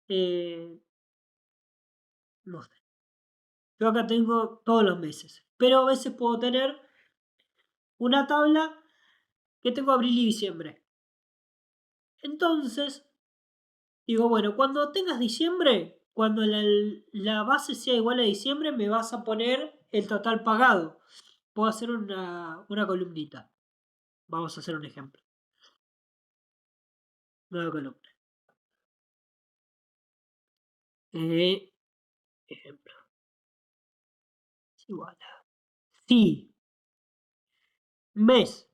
eh, no sé, yo acá tengo todos los meses, pero a veces puedo tener una tabla que tengo abril y diciembre. Entonces, digo, bueno, cuando tengas diciembre, cuando la base sea igual a diciembre, me vas a poner el total pagado. Puedo hacer una columnita. Vamos a hacer un ejemplo. Nueva columna. Ejemplo. Es igual a si mes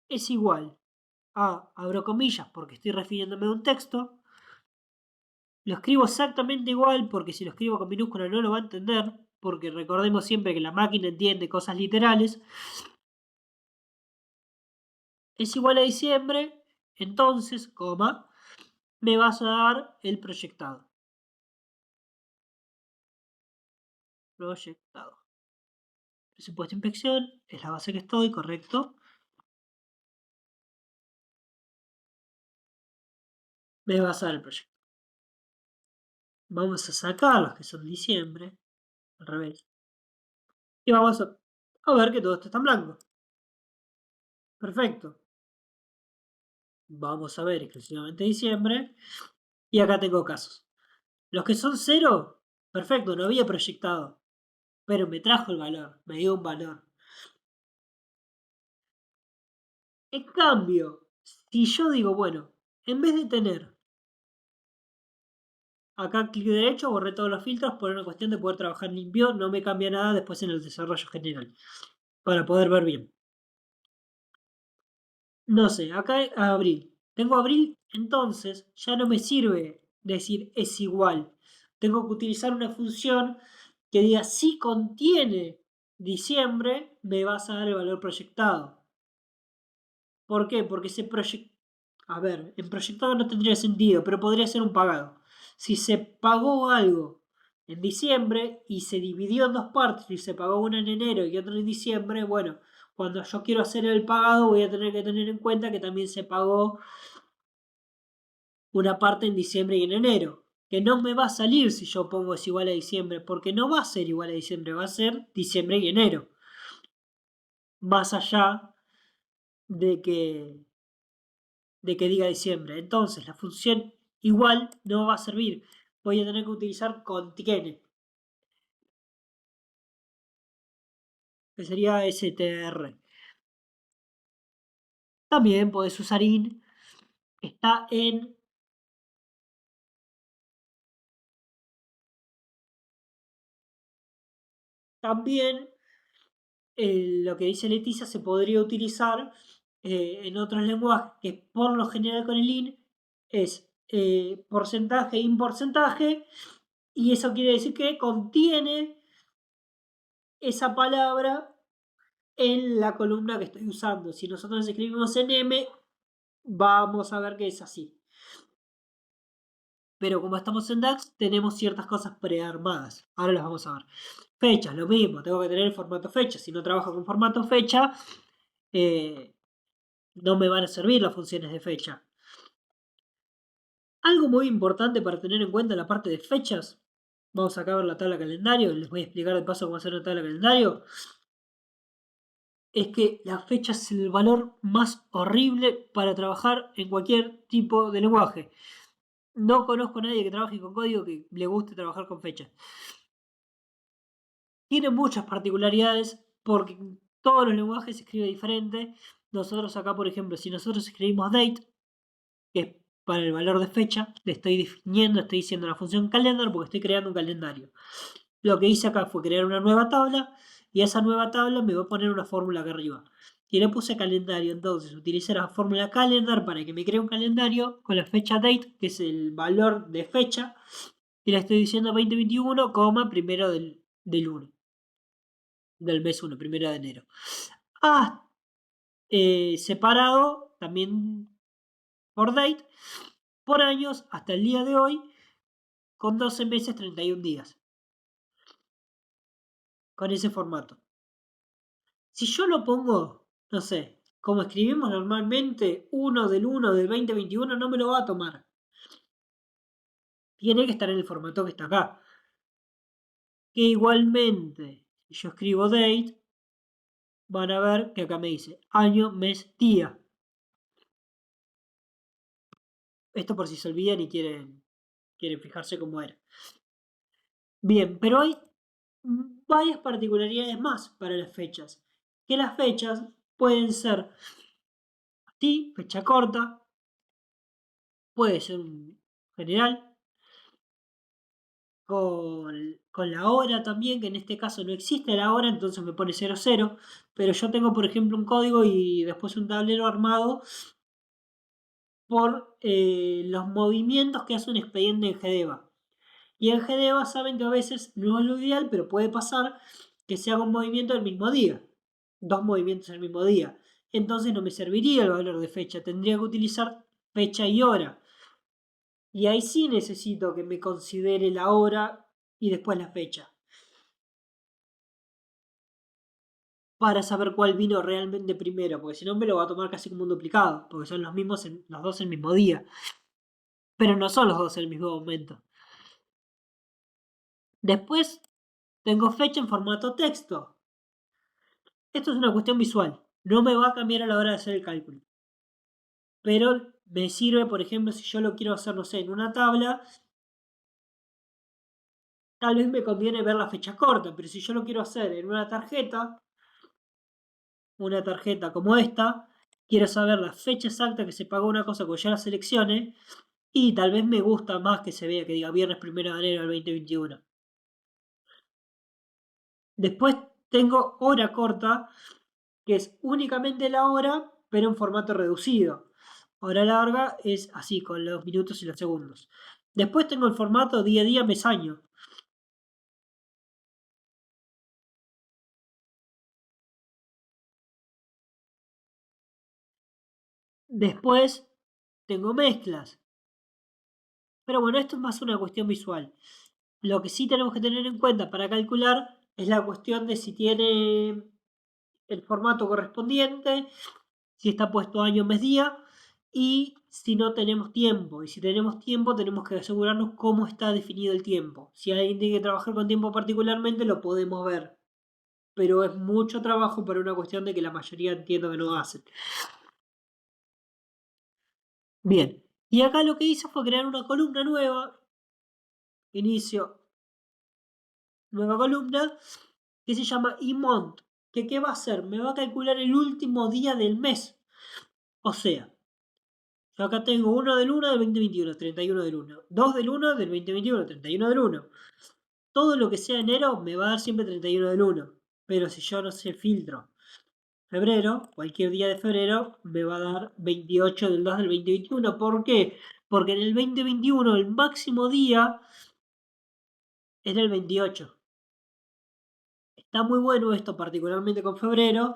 es igual a, abro comillas porque estoy refiriéndome a un texto, lo escribo exactamente igual porque si lo escribo con minúscula no lo va a entender, porque recordemos siempre que la máquina entiende cosas literales. Es igual a diciembre, entonces, coma, me vas a dar el proyectado. Proyectado. Presupuesto de inspección, es la base que estoy, correcto. Me vas a dar el proyecto. Vamos a sacar los que son diciembre, al revés. Y vamos a ver que todo esto está en blanco. Perfecto. Vamos a ver exclusivamente diciembre. Y acá tengo casos. Los que son cero, perfecto, no había proyectado. Pero me trajo el valor, me dio un valor. En cambio, si yo digo, bueno, en vez de tener Acá clic derecho, borré todos los filtros por una cuestión de poder trabajar limpio. No me cambia nada después en el desarrollo general. Para poder ver bien. No sé, acá hay abril. Tengo abril, entonces ya no me sirve decir es igual. Tengo que utilizar una función que diga si contiene diciembre, me vas a dar el valor proyectado. ¿Por qué? Porque se proyecta. A ver, en proyectado no tendría sentido, pero podría ser un pagado. Si se pagó algo en diciembre y se dividió en dos partes y se pagó una en enero y otra en diciembre, bueno, cuando yo quiero hacer el pagado voy a tener que tener en cuenta que también se pagó una parte en diciembre y en enero. Que no me va a salir si yo pongo es igual a diciembre, porque no va a ser igual a diciembre, va a ser diciembre y enero. Más allá de que diga diciembre. Entonces, la función igual no va a servir. Voy a tener que utilizar contiene, que sería str. También podés usar in. Está en. También lo que dice Leticia se podría utilizar en otros lenguajes que por lo general con el in es porcentaje in porcentaje, y eso quiere decir que contiene esa palabra en la columna que estoy usando. Si nosotros escribimos en M, vamos a ver que es así. Pero como estamos en DAX, tenemos ciertas cosas prearmadas. Ahora las vamos a ver. Fechas, lo mismo. Tengo que tener el formato fecha. Si no trabajo con formato fecha, no me van a servir las funciones de fecha. Algo muy importante para tener en cuenta en la parte de fechas. Vamos acá a ver la tabla calendario. Les voy a explicar de paso cómo hacer una tabla calendario. Es que la fecha es el valor más horrible para trabajar en cualquier tipo de lenguaje. No conozco a nadie que trabaje con código que le guste trabajar con fechas. Tiene muchas particularidades porque todos los lenguajes se escribe diferente. Nosotros acá, por ejemplo, si nosotros escribimos date, que es para el valor de fecha, le estoy definiendo, estoy diciendo la función calendar porque estoy creando un calendario. Lo que hice acá fue crear una nueva tabla y a esa nueva tabla me voy a poner una fórmula acá arriba. Y le puse calendario, entonces utilicé la fórmula calendar para que me cree un calendario con la fecha date, que es el valor de fecha, y le estoy diciendo 2021, primero del 1, del mes 1, primero de enero. Separado también por date, por años, hasta el día de hoy, con 12 meses, 31 días. Con ese formato. Si yo lo pongo, no sé, como escribimos normalmente, 1 del 1 del 2021, no me lo va a tomar. Tiene que estar en el formato que está acá. Que igualmente, si yo escribo date, van a ver que acá me dice año, mes, día. Esto por si se olvidan y quieren fijarse cómo era. Bien, pero hay varias particularidades más para las fechas. Que las fechas pueden ser así, fecha corta, puede ser un general, con la hora también, que en este caso no existe la hora, entonces me pone 00, pero yo tengo, por ejemplo, un código y después un tablero armado por los movimientos que hace un expediente en GDEVA. Y en GDEVA saben que a veces no es lo ideal, pero puede pasar que se haga un movimiento el mismo día, dos movimientos el mismo día. Entonces no me serviría el valor de fecha, tendría que utilizar fecha y hora. Y ahí sí necesito que me considere la hora y después la fecha, para saber cuál vino realmente primero, porque si no me lo va a tomar casi como un duplicado, porque son los mismos, los dos el mismo día, pero no son los dos en el mismo momento. Después tengo fecha en formato texto. Esto es una cuestión visual, no me va a cambiar a la hora de hacer el cálculo, pero me sirve, por ejemplo, si yo lo quiero hacer, no sé, en una tabla, tal vez me conviene ver la fecha corta, pero si yo lo quiero hacer en una tarjeta como esta, quiero saber la fecha exacta que se pagó una cosa, porque ya la seleccione, Y tal vez me gusta más que se vea que diga viernes 1 de enero del 2021. Después tengo hora corta, que es únicamente la hora, pero en formato reducido. Hora larga es así, con los minutos y los segundos. Después tengo el formato día a día, mes año. Después tengo mezclas. Pero bueno, esto es más una cuestión visual. Lo que sí tenemos que tener en cuenta para calcular es la cuestión de si tiene el formato correspondiente, si está puesto año, mes, día, y si no tenemos tiempo. Y si tenemos tiempo, tenemos que asegurarnos cómo está definido el tiempo. Si alguien tiene que trabajar con tiempo particularmente, lo podemos ver. Pero es mucho trabajo para una cuestión de que la mayoría entiendo que no hacen. Bien, y acá lo que hice fue crear una columna nueva. Inicio, nueva columna, que se llama eMonth. ¿Que qué va a hacer? Me va a calcular el último día del mes. O sea, yo acá tengo 1 del 1 del 2021, 31 del 1. 2 del 1 del 2021, 31 del 1. Todo lo que sea enero me va a dar siempre 31 del 1. Pero si yo no sé filtro febrero, cualquier día de febrero me va a dar 28 del 2 del 2021. ¿Por qué? Porque en el 2021 el máximo día era el 28. Está muy bueno esto, particularmente con febrero,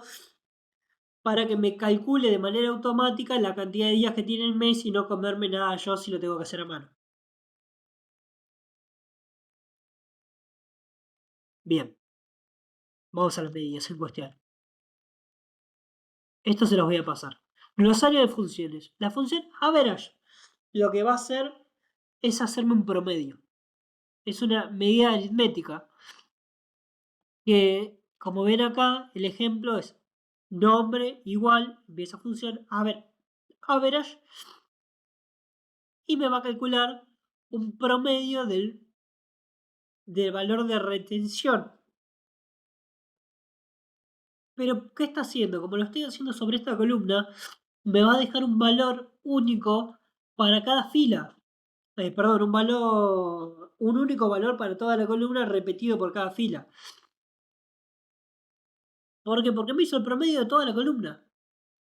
para que me calcule de manera automática la cantidad de días que tiene el mes y no comerme nada yo si lo tengo que hacer a mano. Bien, vamos a las medidas en cuestión. Esto se los voy a pasar. Glosario de funciones. La función average lo que va a hacer es hacerme un promedio. Es una medida aritmética que, como ven acá, el ejemplo es nombre igual, empieza función average, y me va a calcular un promedio del valor de retención. Pero, ¿qué está haciendo? Como lo estoy haciendo sobre esta columna, me va a dejar un valor único para cada fila. Perdón, un único valor para toda la columna repetido por cada fila. ¿Por qué? Porque me hizo el promedio de toda la columna.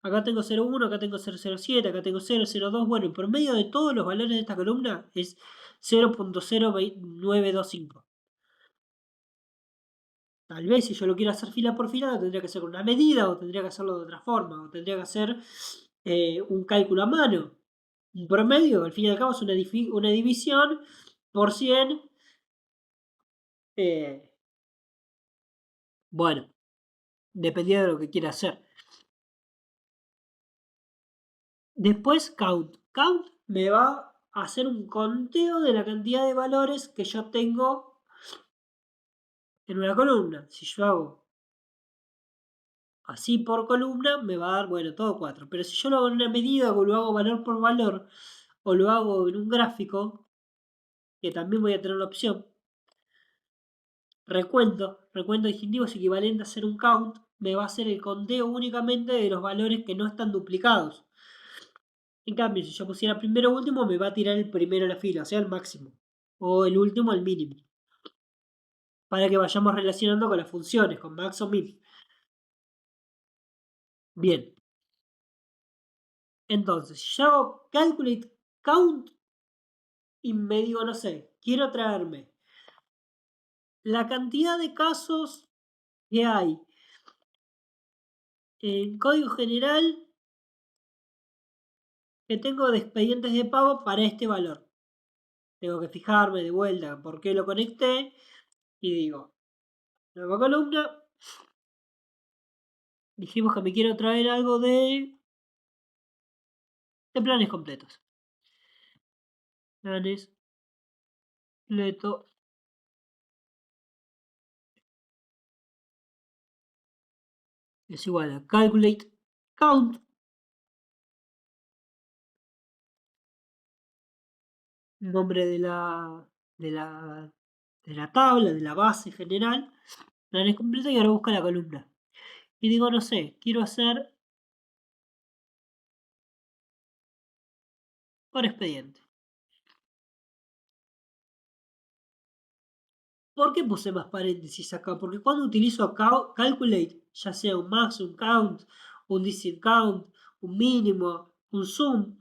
Acá tengo 0,1, acá tengo 0,07, acá tengo 0,02. Bueno, el promedio de todos los valores de esta columna es 0,0925. Tal vez si yo lo quiero hacer fila por fila, lo tendría que hacer con una medida, o tendría que hacerlo de otra forma, o tendría que hacer un cálculo a mano. Un promedio, al fin y al cabo, es una división por 100. eh, bueno, dependiendo de lo que quiera hacer. Después, count. Count me va a hacer un conteo de la cantidad de valores que yo tengo en una columna. Si yo hago así por columna, me va a dar, bueno, todo 4. Pero si yo lo hago en una medida o lo hago valor por valor, o lo hago en un gráfico, que también voy a tener la opción, recuento distintivo es equivalente a hacer un count, me va a hacer el conteo únicamente de los valores que no están duplicados. En cambio, si yo pusiera primero o último, me va a tirar el primero a la fila, o sea, el máximo. O el último al mínimo. Para que vayamos relacionando con las funciones, con max o min. Bien. Entonces, yo hago calculate count y me digo, no sé, quiero traerme la cantidad de casos que hay en código general que tengo de expedientes de pago para este valor. Tengo que fijarme de vuelta por qué lo conecté y digo, nueva columna, dijimos que me quiero traer algo de planes completos. Planes completos es igual a calculate count, nombre de la tabla, de la base general, planes completos, y ahora busca la columna. Y digo, no sé, quiero hacer por expediente. ¿Por qué puse más paréntesis acá? Porque cuando utilizo calculate, ya sea un max, un count, un distinct count, un mínimo, un sum,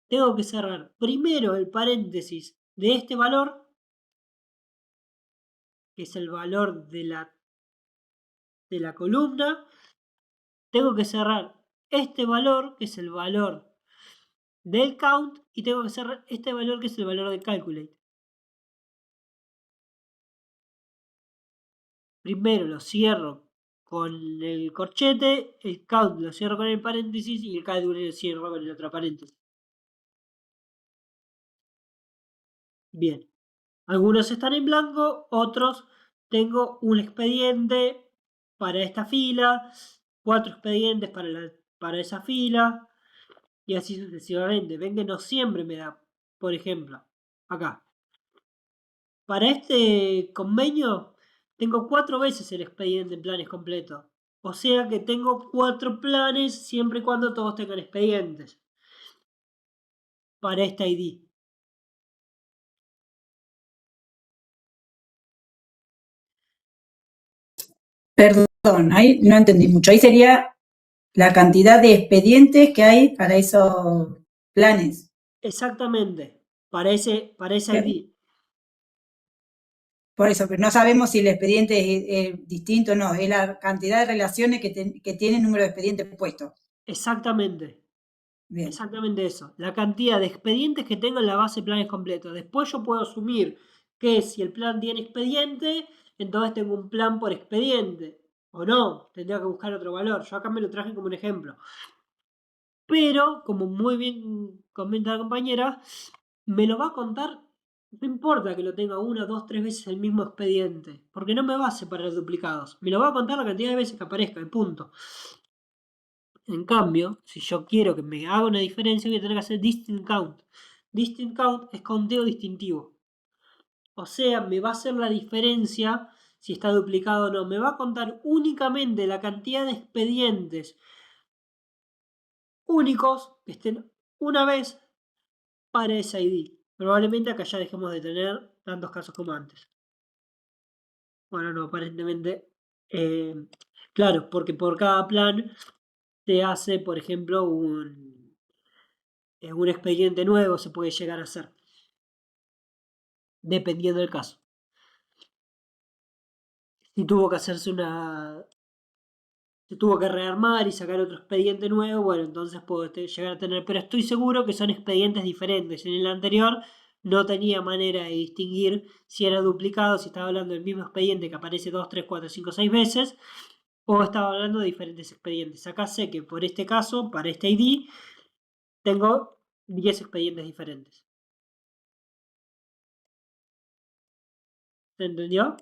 tengo que cerrar primero el paréntesis de este valor, que es el valor de la columna. Tengo que cerrar este valor, que es el valor del count, y tengo que cerrar este valor, que es el valor del calculate. Primero lo cierro con el corchete, el count lo cierro con el paréntesis y el calculate lo cierro con el otro paréntesis. Bien, algunos están en blanco, otros tengo un expediente para esta fila, 4 expedientes para esa fila, y así sucesivamente. Ven que no siempre me da, por ejemplo, acá. Para este convenio tengo 4 veces el expediente en planes completos. O sea que tengo 4 planes siempre y cuando todos tengan expedientes para esta ID. Perdón, ahí no entendí mucho. Ahí sería la cantidad de expedientes que hay para esos planes. Exactamente, para esa ID. Por eso, pero no sabemos si el expediente es distinto o no. Es la cantidad de relaciones que tiene el número de expedientes puesto. Exactamente. Bien. Exactamente eso. La cantidad de expedientes que tengo en la base de planes completos. Después yo puedo asumir que si el plan tiene expediente, entonces tengo un plan por expediente. O no, tendría que buscar otro valor. Yo acá me lo traje como un ejemplo. Pero, como muy bien comenta la compañera, me lo va a contar, no importa que lo tenga 1, 2, 3 veces el mismo expediente, porque no me va a separar duplicados. Me lo va a contar la cantidad de veces que aparezca, el punto. En cambio, si yo quiero que me haga una diferencia, voy a tener que hacer distinct count. Distinct count es conteo distintivo. O sea, me va a hacer la diferencia si está duplicado o no. Me va a contar únicamente la cantidad de expedientes únicos que estén una vez para esa ID. Probablemente acá ya dejemos de tener tantos casos como antes. Bueno, no, aparentemente. Claro, porque por cada plan te hace, por ejemplo, un expediente nuevo, se puede llegar a hacer, dependiendo del caso. Si tuvo que hacerse se tuvo que rearmar y sacar otro expediente nuevo, bueno, entonces puedo llegar a tener, pero estoy seguro que son expedientes diferentes. En el anterior no tenía manera de distinguir si era duplicado, si estaba hablando del mismo expediente que aparece 2, 3, 4, 5, 6 veces, o estaba hablando de diferentes expedientes. Acá sé que por este caso, para este ID, tengo 10 expedientes diferentes. ¿Se entendió?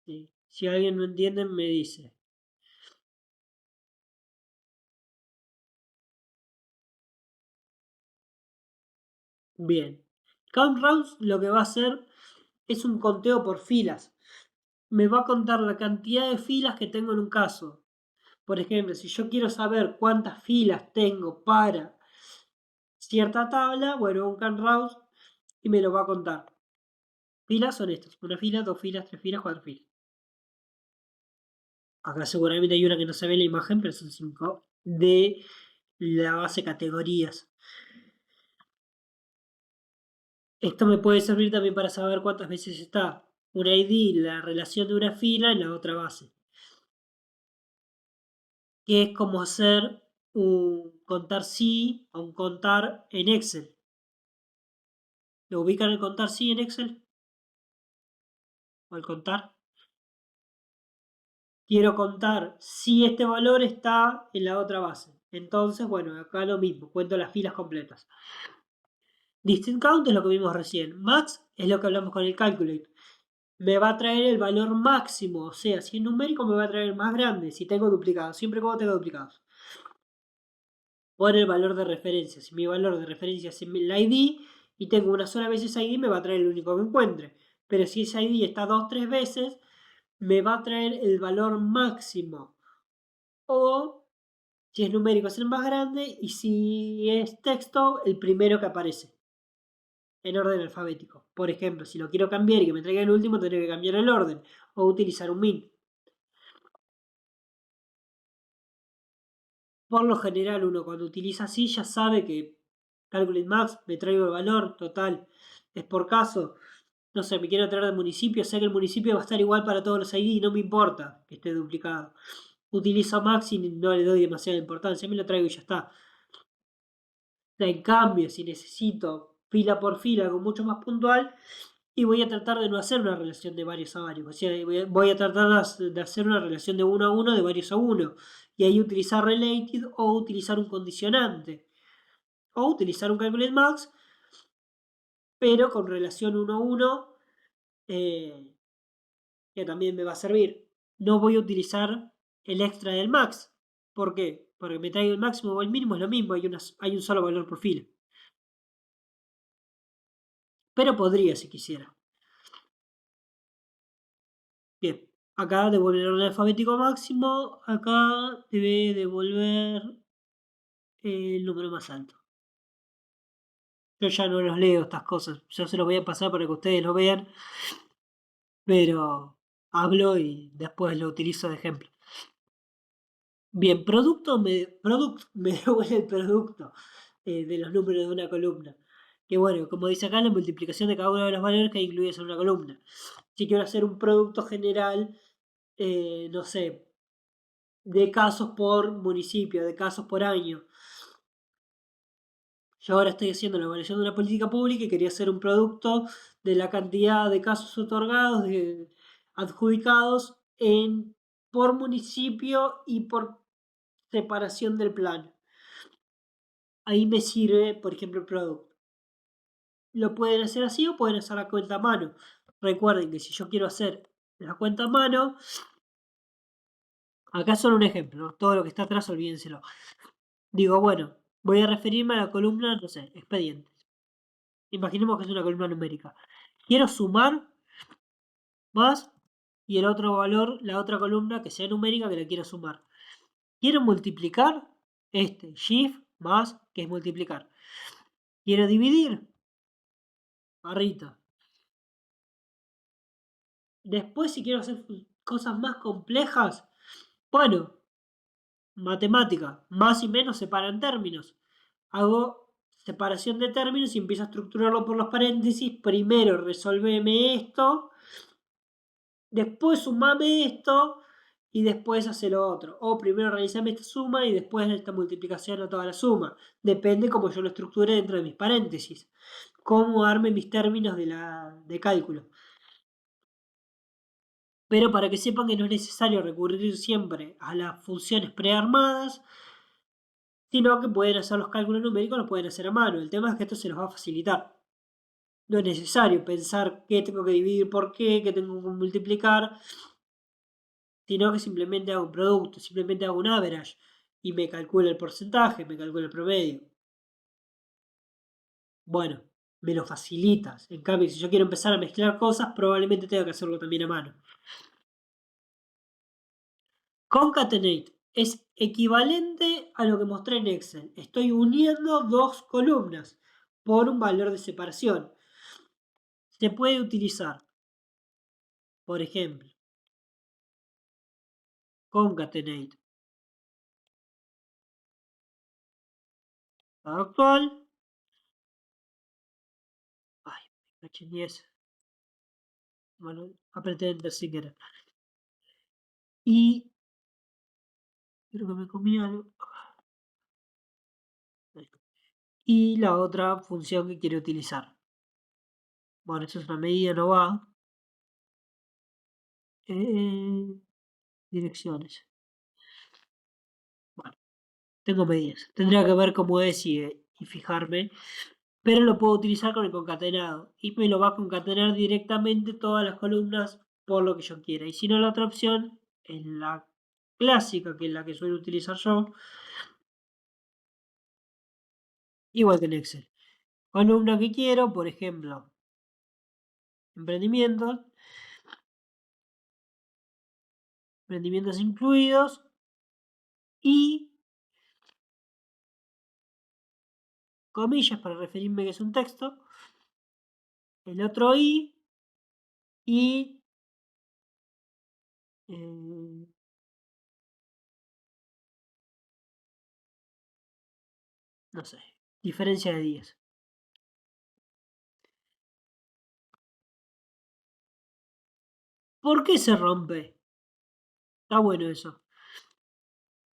Sí. Si alguien no entiende, me dice. Bien. Count rounds lo que va a hacer es un conteo por filas. Me va a contar la cantidad de filas que tengo en un caso. Por ejemplo, si yo quiero saber cuántas filas tengo para cierta tabla, bueno, un count rounds y me lo va a contar. Filas son estas: una fila, 2 filas, 3 filas, 4 filas. Acá seguramente hay una que no se ve en la imagen, pero son 5 de la base categorías. Esto me puede servir también para saber cuántas veces está una ID, la relación de una fila en la otra base. Que es como hacer un contar sí o un contar en Excel. ¿Lo ubican el contar sí en Excel? ¿O el contar? Quiero contar si este valor está en la otra base. Entonces, bueno, acá lo mismo, cuento las filas completas. Distinct count es lo que vimos recién. Max es lo que hablamos con el calculate. Me va a traer el valor máximo, o sea, si es numérico me va a traer el más grande, si tengo duplicados, siempre cuando tengo duplicados. Por el valor de referencia. Si mi valor de referencia es la ID y tengo una sola vez esa ID, me va a traer el único que encuentre. Pero si esa ID está 2 o 3 veces, me va a traer el valor máximo o si es numérico es el más grande y si es texto, el primero que aparece en orden alfabético. Por ejemplo, si lo quiero cambiar y que me traiga el último, tendré que cambiar el orden o utilizar un min. Por lo general, uno cuando utiliza así ya sabe que Calculate Max me traigo el valor total. Es por caso. No sé, me quiero traer de municipio, sé que el municipio va a estar igual para todos los ID y no me importa que esté duplicado. Utilizo Max y no le doy demasiada importancia, me lo traigo y ya está. En cambio, si necesito fila por fila, algo mucho más puntual, y voy a tratar de no hacer una relación de varios a varios. O sea, voy a tratar de hacer una relación de uno a uno, de varios a uno. Y ahí utilizar related o utilizar un condicionante. O utilizar un calculate max, pero con relación uno a uno, que también me va a servir. No voy a utilizar el extra del max. ¿Por qué? Porque me traigo el máximo o el mínimo, es lo mismo, hay un solo valor por fila. Pero podría si quisiera. Bien, acá devuelve el orden alfabético máximo, acá debe devolver el número más alto. Yo ya no los leo estas cosas, yo se los voy a pasar para que ustedes lo vean, pero hablo y después lo utilizo de ejemplo. Bien, me devuelve el producto de los números de una columna. Que bueno, como dice acá, la multiplicación de cada uno de los valores que hay incluidos en una columna. Si quiero hacer un producto general, no sé, de casos por municipio, de casos por año. Yo ahora estoy haciendo la evaluación de una política pública y quería hacer un producto de la cantidad de casos otorgados, adjudicados por municipio y por separación del plan. Ahí me sirve, por ejemplo, el producto. Lo pueden hacer así o pueden hacer la cuenta a mano. Recuerden que si yo quiero hacer la cuenta a mano, acá solo un ejemplo, ¿no? Todo lo que está atrás olvídenselo. Digo, bueno, voy a referirme a la columna, no sé, expedientes. Imaginemos que es una columna numérica. Quiero sumar más y el otro valor, la otra columna que sea numérica que la quiero sumar. Quiero multiplicar shift más, que es multiplicar. Quiero dividir, barrita. Después, si quiero hacer cosas más complejas, bueno, matemática, más y menos separan términos. Hago separación de términos y empiezo a estructurarlo por los paréntesis. Primero resolveme esto, después sumame esto y después hace lo otro. O primero realizame esta suma y después esta multiplicación a toda la suma. Depende cómo yo lo estructure dentro de mis paréntesis. Cómo arme mis términos de cálculo. Pero para que sepan que no es necesario recurrir siempre a las funciones prearmadas, sino que pueden hacer los cálculos numéricos, los pueden hacer a mano. El tema es que esto se los va a facilitar. No es necesario pensar qué tengo que dividir por qué tengo que multiplicar, sino que simplemente hago un producto, simplemente hago un average y me calcula el porcentaje, me calcula el promedio. Bueno, me lo facilitas. En cambio, si yo quiero empezar a mezclar cosas, probablemente tenga que hacerlo también a mano. Concatenate es equivalente a lo que mostré en Excel. Estoy uniendo dos columnas por un valor de separación. Se puede utilizar, por ejemplo, concatenate actual. Ay, me caché en 10. Bueno, apreté enter si querer. Y creo que me comí algo. Y la otra función que quiero utilizar. Bueno, eso es una medida, no va. Direcciones. Bueno, tengo medidas. Tendría que ver cómo es y fijarme. Pero lo puedo utilizar con el concatenado. Y me lo va a concatenar directamente todas las columnas por lo que yo quiera. Y si no, la otra opción es la clásica, que es la que suelo utilizar yo. Igual que en Excel. Columna que quiero, por ejemplo, emprendimientos. Emprendimientos incluidos. y, comillas para referirme que es un texto, el otro y no sé, diferencia de días. ¿Por qué se rompe? Está bueno eso.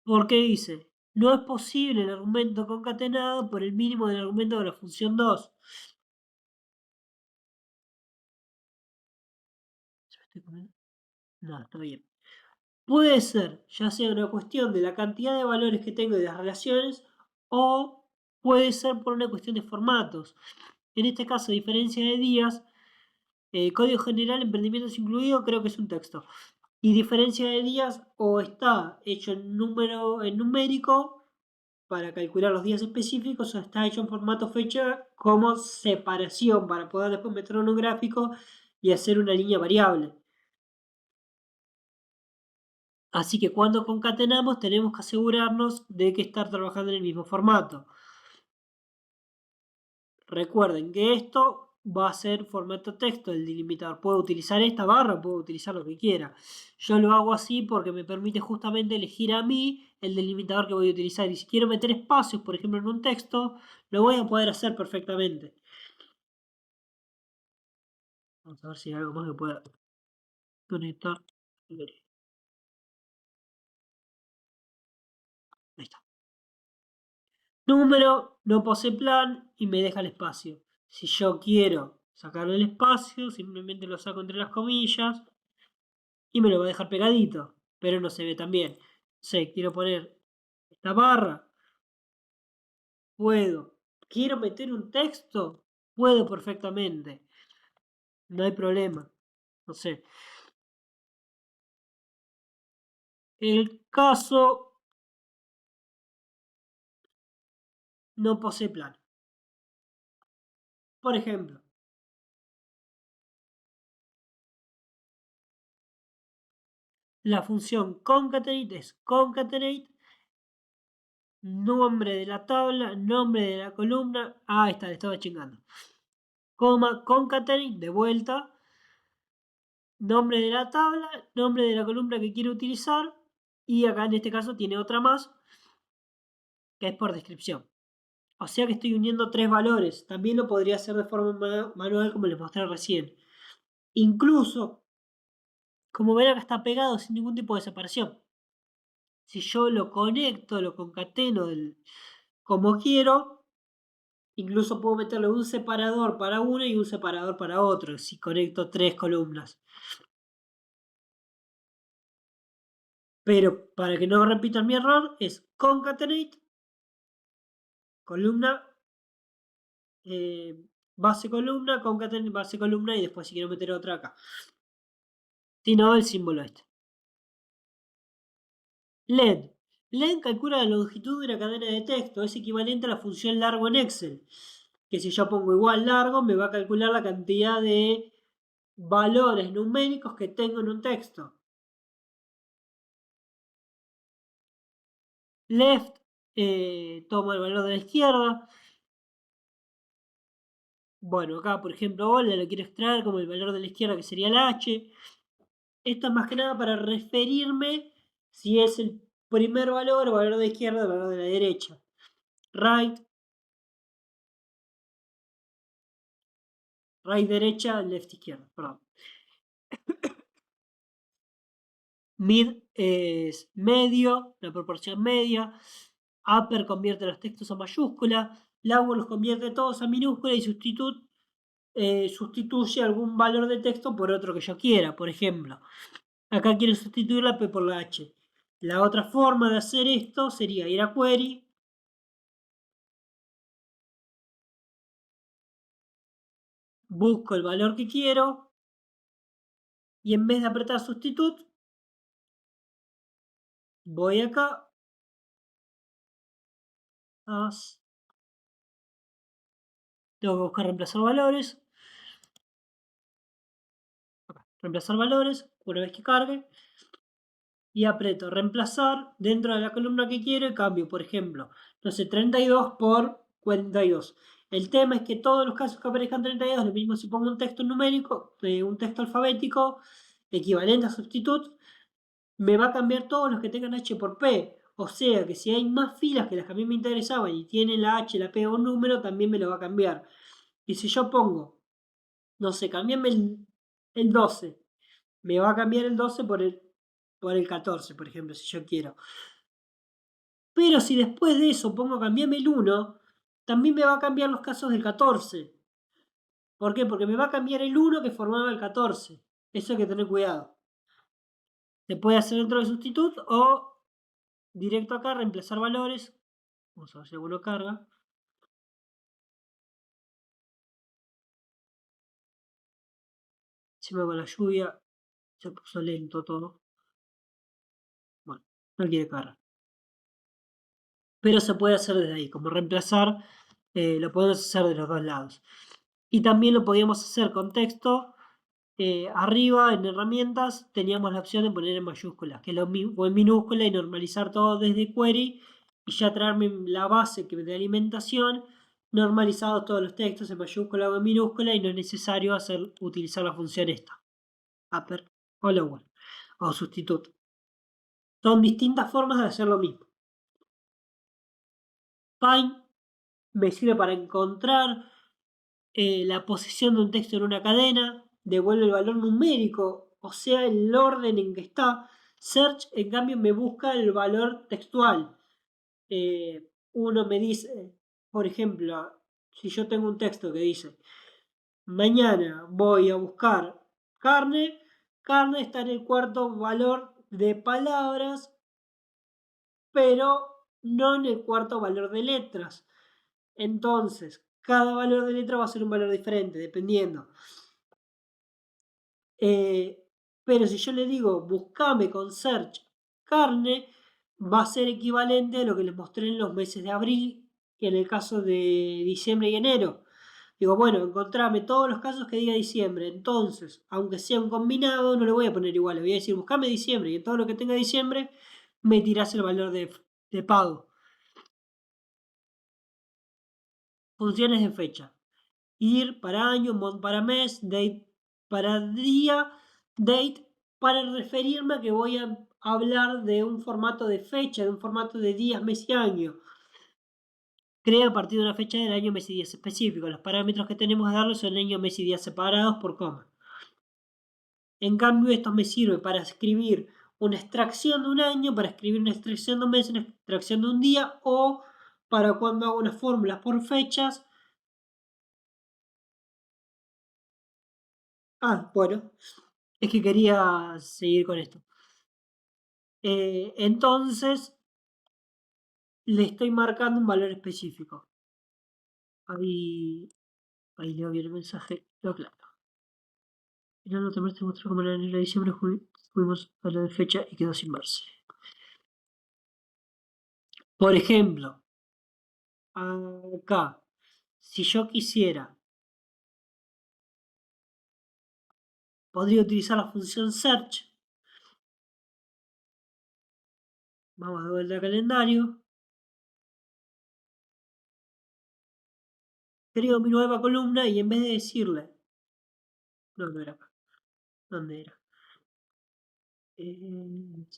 Porque dice, no es posible el argumento concatenado por el mínimo del argumento de la función 2. No, está bien. Puede ser, ya sea una cuestión de la cantidad de valores que tengo y de las relaciones, o puede ser por una cuestión de formatos. En este caso, diferencia de días, código general, emprendimientos incluido, creo que es un texto. Y diferencia de días o está hecho en numérico para calcular los días específicos o está hecho en formato fecha como separación para poder después meterlo en un gráfico y hacer una línea variable. Así que cuando concatenamos tenemos que asegurarnos de que estar trabajando en el mismo formato. Recuerden que esto va a ser formato texto, el delimitador. Puedo utilizar esta barra, puedo utilizar lo que quiera. Yo lo hago así porque me permite justamente elegir a mí el delimitador que voy a utilizar. Y si quiero meter espacios, por ejemplo, en un texto, lo voy a poder hacer perfectamente. Vamos a ver si hay algo más que pueda conectar. Ahí está. Número, no posee plan y me deja el espacio. Si yo quiero sacarle el espacio, simplemente lo saco entre las comillas y me lo va a dejar pegadito, pero no se ve tan bien. Sé, quiero poner esta barra, puedo. Quiero meter un texto, puedo perfectamente. No hay problema. No sé. El caso no posee plan. Por ejemplo, la función concatenate es concatenate nombre de la tabla, nombre de la columna. Ah, está, le estaba chingando. Coma, concatenate, de vuelta. Nombre de la tabla, nombre de la columna que quiero utilizar. Y acá en este caso tiene otra más, que es por descripción. O sea que estoy uniendo tres valores. También lo podría hacer de forma manual como les mostré recién. Incluso, como ven acá está pegado sin ningún tipo de separación. Si yo lo conecto, lo concateno como quiero, incluso puedo meterle un separador para uno y un separador para otro, si conecto tres columnas. Pero para que no repitan mi error, es concatenate, columna, base columna, concatenate, base columna y después si quiero meter otra acá. Si no, el símbolo este. LED. LED calcula la longitud de una cadena de texto. Es equivalente a la función largo en Excel. Que si yo pongo igual largo, me va a calcular la cantidad de valores numéricos que tengo en un texto. Left toma el valor de la izquierda. Bueno, acá por ejemplo hola lo quiero extraer como el valor de la izquierda que sería la H. Esto es más que nada para referirme si es el primer valor o valor de la izquierda o valor de la derecha. Right, right derecha, left izquierda, perdón. Mid es medio, la proporción media. Upper convierte los textos a mayúscula. Lower los convierte todos a minúscula y sustituye algún valor de texto por otro que yo quiera. Por ejemplo, acá quiero sustituir la P por la H. La otra forma de hacer esto sería ir a query. Busco el valor que quiero. Y en vez de apretar substitute, voy acá. Tengo que buscar reemplazar valores. Reemplazar valores. Una vez que cargue. y aprieto reemplazar dentro de la columna que quiero y cambio, por ejemplo, no sé, 32 por 42. El tema es que todos los casos que aparezcan 32, lo mismo si pongo un texto numérico, un texto alfabético equivalente a substitut, me va a cambiar todos los que tengan H por P. O sea que si hay más filas que las que a mí me interesaban y tienen la H, la P o un número, también me lo va a cambiar. Y si yo pongo, no sé, cambiame el 12, me va a cambiar el 12 por el 14, por ejemplo, si yo quiero. Pero si después de eso pongo cambiame el 1, también me va a cambiar los casos del 14. ¿Por qué? Porque me va a cambiar el 1 que formaba el 14. Eso hay que tener cuidado. Se puede hacer dentro de sustitut o directo acá, reemplazar valores. Vamos a ver si alguno carga. Encima con la lluvia se puso lento todo. Bueno, no quiere cargar. Pero se puede hacer desde ahí, como reemplazar, lo podemos hacer de los dos lados. Y también lo podíamos hacer con texto. Arriba en herramientas teníamos la opción de poner en mayúsculas, que es lo mismo, o en minúscula y normalizar todo desde query y ya traerme la base que de alimentación, normalizados todos los textos en mayúscula o en minúscula y no es necesario utilizar la función esta, upper o lower o sustituto. Son distintas formas de hacer lo mismo. Find me sirve para encontrar la posición de un texto en una cadena, devuelve el valor numérico, o sea, el orden en que está. Search, en cambio, me busca el valor textual. Uno me dice, por ejemplo, si yo tengo un texto que dice, mañana voy a buscar carne, carne está en el cuarto valor de palabras, pero no en el cuarto valor de letras. Entonces, cada valor de letra va a ser un valor diferente, dependiendo. Pero si yo le digo, buscame con search carne, va a ser equivalente a lo que les mostré en los meses de abril, que en el caso de diciembre y enero. Digo, bueno, encontrame todos los casos que diga diciembre. Entonces, aunque sea un combinado, no le voy a poner igual. Le voy a decir, buscame diciembre. Y en todo lo que tenga diciembre, me tirás el valor de pago. Funciones de fecha. Ir para año, month para mes, date para día, date para referirme a que voy a hablar de un formato de fecha, de un formato de días, mes y año. Crea a partir de una fecha del año, mes y días específico. Los parámetros que tenemos que darle son año, mes y días separados por coma. En cambio, esto me sirve para escribir una extracción de un año, para escribir una extracción de un mes, una extracción de un día, o para cuando hago unas fórmulas por fechas. Bueno, es que quería seguir con esto. Entonces, le estoy marcando un valor específico. Ahí leo bien el mensaje, lo claro. Final no te mostró como en el de diciembre fuimos a la de fecha y quedó sin verse. Por ejemplo, acá, si yo quisiera, podría utilizar la función search. Vamos de vuelta al calendario. Creo mi nueva columna y en vez de decirle, no era acá, ¿dónde era?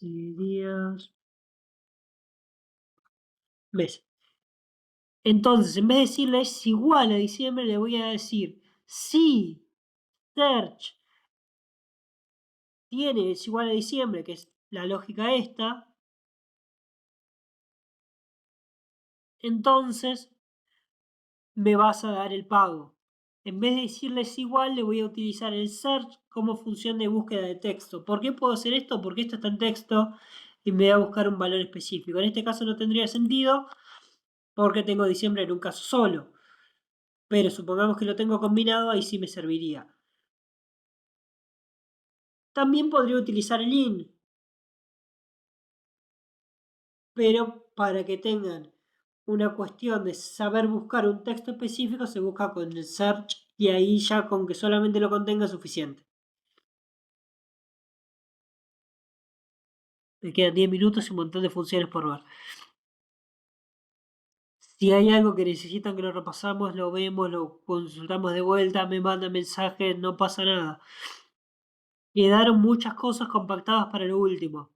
Días, meses. Entonces, en vez de decirle es igual a diciembre, le voy a decir si search tiene es igual a diciembre, que es la lógica esta, entonces me vas a dar el pago. En vez de decirle es igual, le voy a utilizar el search como función de búsqueda de texto. ¿Por qué puedo hacer esto? Porque esto está en texto y me va a buscar un valor específico. En este caso no tendría sentido porque tengo diciembre en un caso solo. Pero supongamos que lo tengo combinado, ahí sí me serviría. También podría utilizar el in, pero para que tengan una cuestión de saber buscar un texto específico, se busca con el search y ahí ya con que solamente lo contenga es suficiente. Me quedan 10 minutos y un montón de funciones por ver. Si hay algo que necesitan que lo repasamos, lo vemos, lo consultamos de vuelta, me mandan mensajes, no pasa nada. Quedaron muchas cosas compactadas para lo último.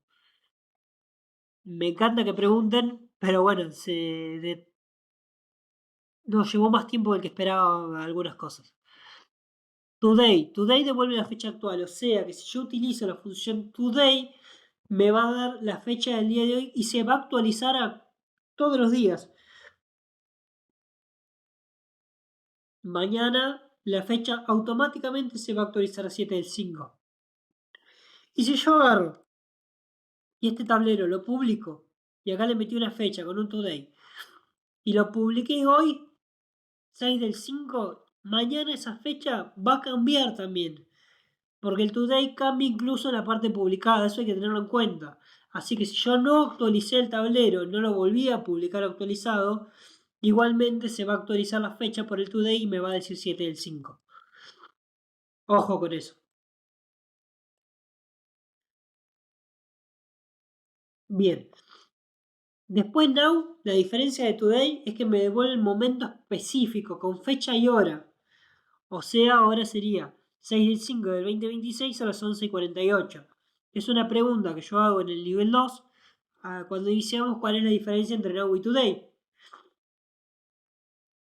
Me encanta que pregunten, pero bueno, nos llevó más tiempo del que esperaba algunas cosas. Today devuelve la fecha actual, o sea que si yo utilizo la función today, me va a dar la fecha del día de hoy y se va a actualizar todos los días. Mañana la fecha automáticamente se va a actualizar a 7 del 5. Y si yo agarro y este tablero lo publico, y acá le metí una fecha con un today, y lo publiqué hoy, 6 del 5, mañana esa fecha va a cambiar también. Porque el today cambia incluso en la parte publicada, eso hay que tenerlo en cuenta. Así que si yo no actualicé el tablero, no lo volví a publicar actualizado, igualmente se va a actualizar la fecha por el today y me va a decir 7 del 5. Ojo con eso. Bien. Después now, la diferencia de today es que me devuelve el momento específico, con fecha y hora. O sea, ahora sería 6 del 5 del 2026 a las 11:48. Es una pregunta que yo hago en el nivel 2 cuando iniciamos cuál es la diferencia entre now y today.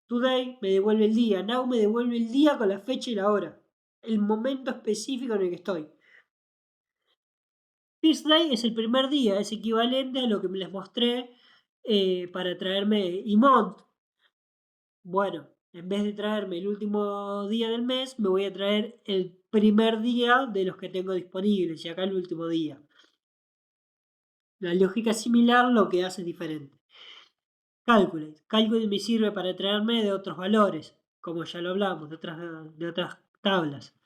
Today me devuelve el día, now me devuelve el día con la fecha y la hora. El momento específico en el que estoy. First day es el primer día, es equivalente a lo que les mostré para traerme Imont. Bueno, en vez de traerme el último día del mes, me voy a traer el primer día de los que tengo disponibles y acá el último día. La lógica es similar, lo que hace es diferente. Calculate. Calculate me sirve para traerme de otros valores, como ya lo hablamos, de otras tablas.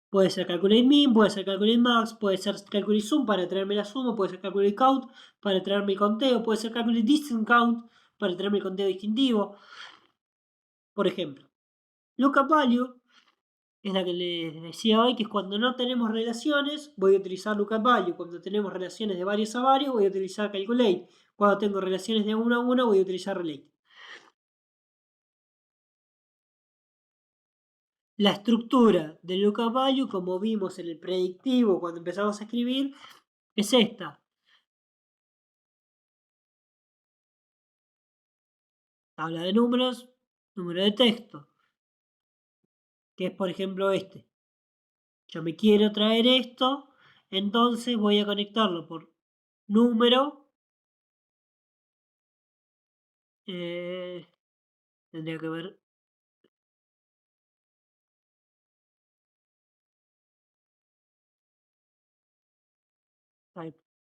Puede ser Calculate Min, puede ser Calculate Max, puede ser Calculate Sum para traerme la suma, puede ser Calculate Count para traerme el conteo, puede ser Calculate Distant Count para traerme el conteo distintivo. Por ejemplo, Lookup Value es la que les decía hoy, que es cuando no tenemos relaciones, voy a utilizar Lookup Value. Cuando tenemos relaciones de varios a varios, voy a utilizar Calculate. Cuando tengo relaciones de uno a uno, voy a utilizar Relate. La estructura del Lookup Value, como vimos en el predictivo cuando empezamos a escribir, es esta. Tabla de números, número de texto, que es por ejemplo este. Yo me quiero traer esto, entonces voy a conectarlo por número. Tendría que ver.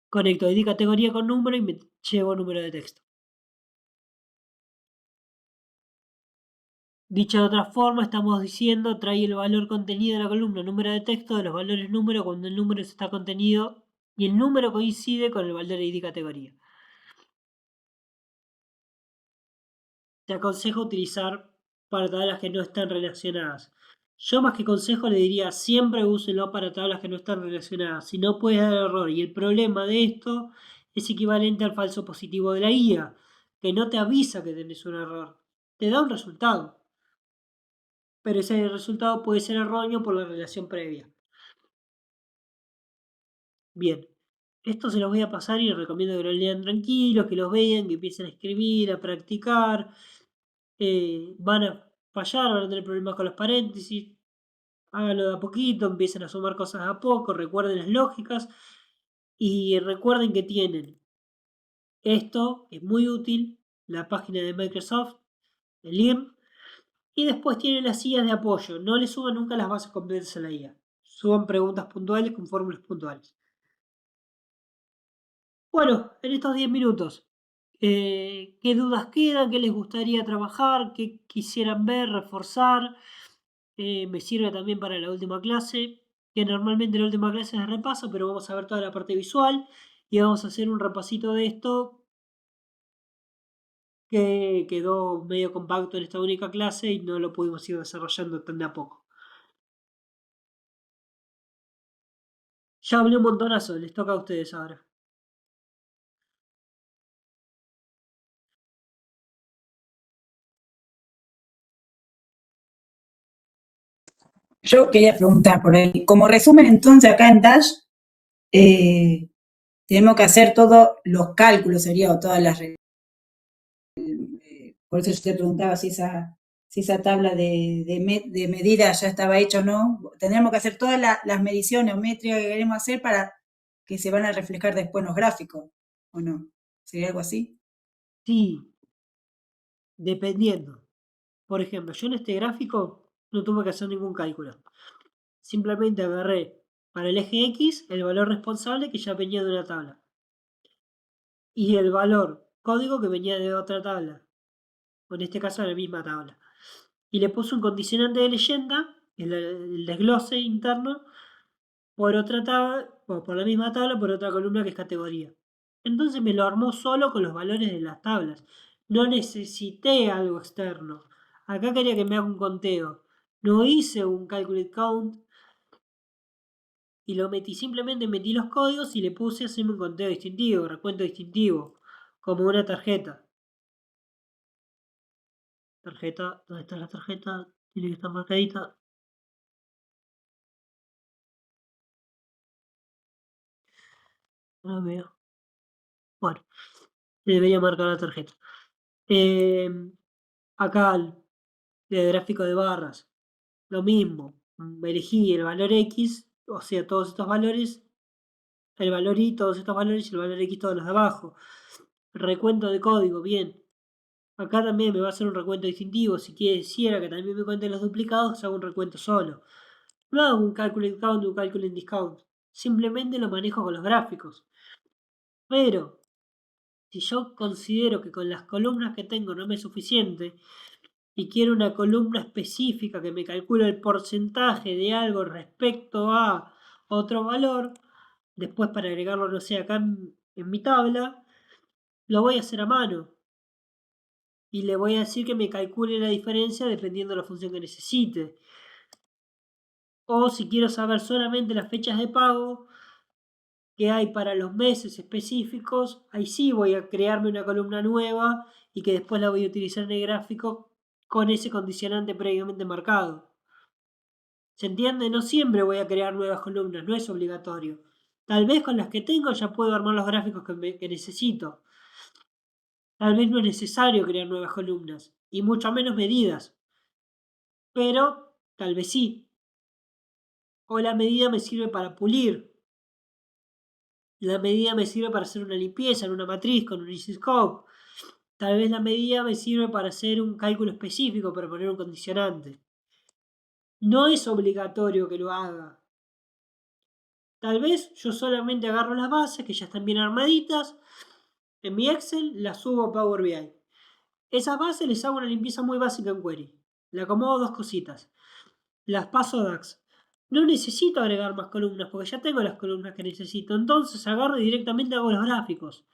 Conecto ID categoría con número y me llevo número de texto. Dicho de otra forma, estamos diciendo trae el valor contenido de la columna número de texto de los valores número cuando el número está contenido y el número coincide con el valor ID categoría. Te aconsejo utilizar para tablas que no están relacionadas. Yo más que consejo le diría siempre úselo para tablas que no están relacionadas. Si no puedes dar error. Y el problema de esto es equivalente al falso positivo de la guía, que no te avisa que tenés un error. Te da un resultado. Pero ese resultado puede ser erróneo por la relación previa. Bien. Esto se los voy a pasar y les recomiendo que lo lean tranquilos, que los vean, que empiecen a escribir, a practicar. Van a fallar, van a tener problemas con los paréntesis. Háganlo de a poquito, empiecen a sumar cosas de a poco, recuerden las lógicas y recuerden que tienen esto, es muy útil, la página de Microsoft, el IRM, y después tienen las guías de apoyo. No le suban nunca las bases completas a la guía. Suban preguntas puntuales con fórmulas puntuales. Bueno, en estos 10 minutos, ¿qué dudas quedan? ¿Qué les gustaría trabajar? ¿Qué quisieran ver, reforzar? Me sirve también para la última clase, que normalmente la última clase es de repaso, pero vamos a ver toda la parte visual y vamos a hacer un repasito de esto que quedó medio compacto en esta única clase y no lo pudimos ir desarrollando tan de a poco. Ya hablé un montonazo, les toca a ustedes ahora. Yo quería preguntar por ahí, como resumen entonces acá en Dash, tenemos que hacer todos los cálculos, sería, o todas las... por eso yo te preguntaba si esa tabla de medidas ya estaba hecha o no. Tendremos que hacer todas las mediciones o métricas que queremos hacer para que se van a reflejar después en los gráficos, ¿o no? ¿Sería algo así? Sí, dependiendo. Por ejemplo, yo en este gráfico no tuve que hacer ningún cálculo. Simplemente agarré para el eje X el valor responsable que ya venía de una tabla. Y el valor código que venía de otra tabla. O en este caso de la misma tabla. Y le puse un condicionante de leyenda, el desglose interno, por otra tabla, o por la misma tabla, por otra columna que es categoría. Entonces me lo armó solo con los valores de las tablas. No necesité algo externo. Acá quería que me haga un conteo. No hice un calculate count y lo metí. Simplemente metí los códigos y le puse hacerme un conteo distintivo, recuento distintivo, como una tarjeta. Tarjeta, ¿dónde está la tarjeta? Tiene que estar marcadita. No la veo. Bueno, le debería marcar la tarjeta. Acá el gráfico de barras, lo mismo. Elegí el valor X, o sea, todos estos valores, el valor Y, todos estos valores y el valor X, todos los de abajo. Recuento de código, bien. Acá también me va a hacer un recuento distintivo. Si quisiera que también me cuenten los duplicados, hago un recuento solo. No hago un calculate count o un calculate discount. Simplemente lo manejo con los gráficos. Pero, si yo considero que con las columnas que tengo no me es suficiente y quiero una columna específica que me calcule el porcentaje de algo respecto a otro valor, después para agregarlo, no sé, acá en mi tabla, lo voy a hacer a mano. Y le voy a decir que me calcule la diferencia dependiendo de la función que necesite. O si quiero saber solamente las fechas de pago que hay para los meses específicos, ahí sí voy a crearme una columna nueva y que después la voy a utilizar en el gráfico con ese condicionante previamente marcado. ¿Se entiende? No siempre voy a crear nuevas columnas, no es obligatorio. Tal vez con las que tengo ya puedo armar los gráficos que necesito. Tal vez no es necesario crear nuevas columnas, y mucho menos medidas, pero tal vez sí. O la medida me sirve para pulir. La medida me sirve para hacer una limpieza en una matriz con un easy scope. Tal vez la medida me sirve para hacer un cálculo específico, para poner un condicionante. No es obligatorio que lo haga. Tal vez yo solamente agarro las bases que ya están bien armaditas en mi Excel, las subo a Power BI. Esas bases les hago una limpieza muy básica en Query. Le acomodo dos cositas. Las paso a DAX. No necesito agregar más columnas porque ya tengo las columnas que necesito. Entonces agarro y directamente hago los gráficos.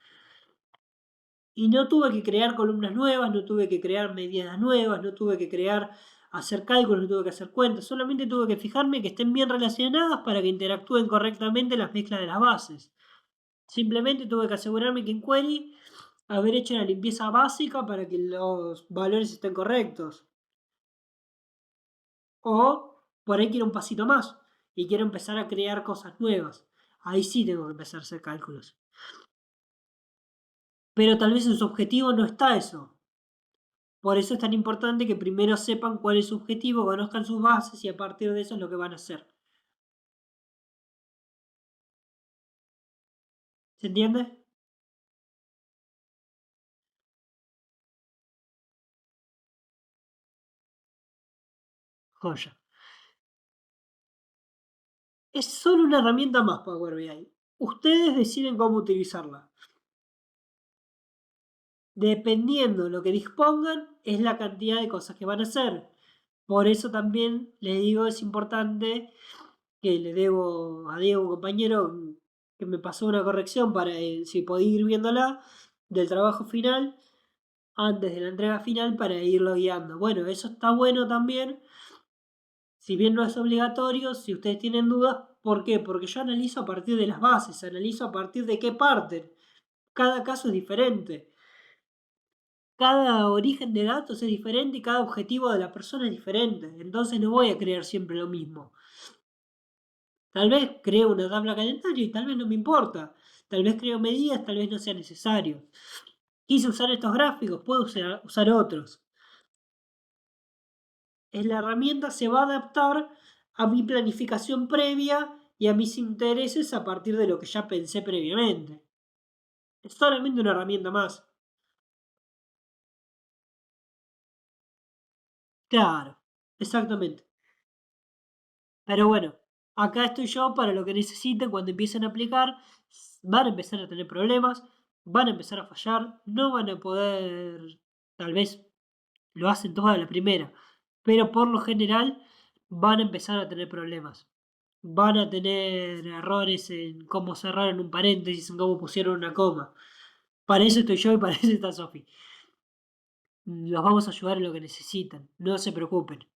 Y no tuve que crear columnas nuevas, no tuve que crear medidas nuevas, no tuve que hacer cálculos, no tuve que hacer cuentas. Solamente tuve que fijarme que estén bien relacionadas para que interactúen correctamente las mezclas de las bases. Simplemente tuve que asegurarme que en Query haber hecho una limpieza básica para que los valores estén correctos. O por ahí quiero un pasito más y quiero empezar a crear cosas nuevas. Ahí sí tengo que empezar a hacer cálculos. Pero tal vez en su objetivo no está eso. Por eso es tan importante que primero sepan cuál es su objetivo, conozcan sus bases y a partir de eso es lo que van a hacer. ¿Se entiende? Joya. Es solo una herramienta más Power BI. Ustedes deciden cómo utilizarla. Dependiendo de lo que dispongan, es la cantidad de cosas que van a hacer. Por eso también les digo, es importante que le debo a Diego, un compañero, que me pasó una corrección para si podía ir viéndola del trabajo final antes de la entrega final para irlo guiando. Bueno, eso está bueno también, si bien no es obligatorio, si ustedes tienen dudas, ¿por qué? Porque yo analizo a partir de las bases, analizo a partir de qué parten. Cada caso es diferente. cada origen de datos es diferente y cada objetivo de la persona es diferente. Entonces no voy a crear siempre lo mismo. Tal vez creo una tabla calendario y tal vez no me importa. Tal vez creo medidas, tal vez no sea necesario. Quise usar estos gráficos, puedo usar otros. La herramienta se va a adaptar a mi planificación previa y a mis intereses a partir de lo que ya pensé previamente. Es solamente una herramienta más. Claro, exactamente. Pero bueno, acá estoy yo para lo que necesiten cuando empiecen a aplicar. Van a empezar a tener problemas, van a empezar a fallar, no van a poder, tal vez lo hacen todos a la primera, pero por lo general van a empezar a tener problemas. Van a tener errores en cómo cerraron un paréntesis, en cómo pusieron una coma. Para eso estoy yo y para eso está Sofi. Los vamos a ayudar en lo que necesitan, no se preocupen.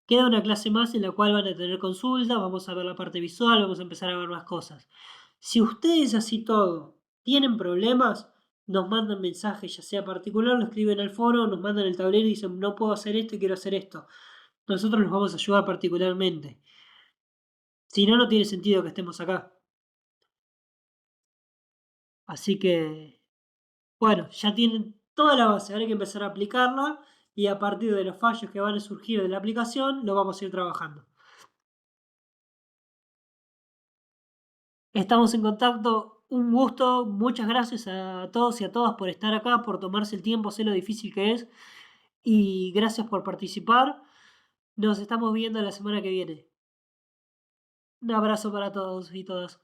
Queda una clase más en la cual van a tener consultas, vamos a ver la parte visual, vamos a empezar a ver más cosas. Si ustedes así todo tienen problemas, nos mandan mensajes, ya sea particular, lo escriben al foro, nos mandan el tablero y dicen no puedo hacer esto y quiero hacer esto. Nosotros los vamos a ayudar particularmente. Si no, no tiene sentido que estemos acá. Así que, bueno, ya tienen toda la base, ahora hay que empezar a aplicarla y a partir de los fallos que van a surgir de la aplicación, lo vamos a ir trabajando. Estamos en contacto, un gusto, muchas gracias a todos y a todas por estar acá, por tomarse el tiempo, sé lo difícil que es y gracias por participar. Nos estamos viendo la semana que viene. Un abrazo para todos y todas.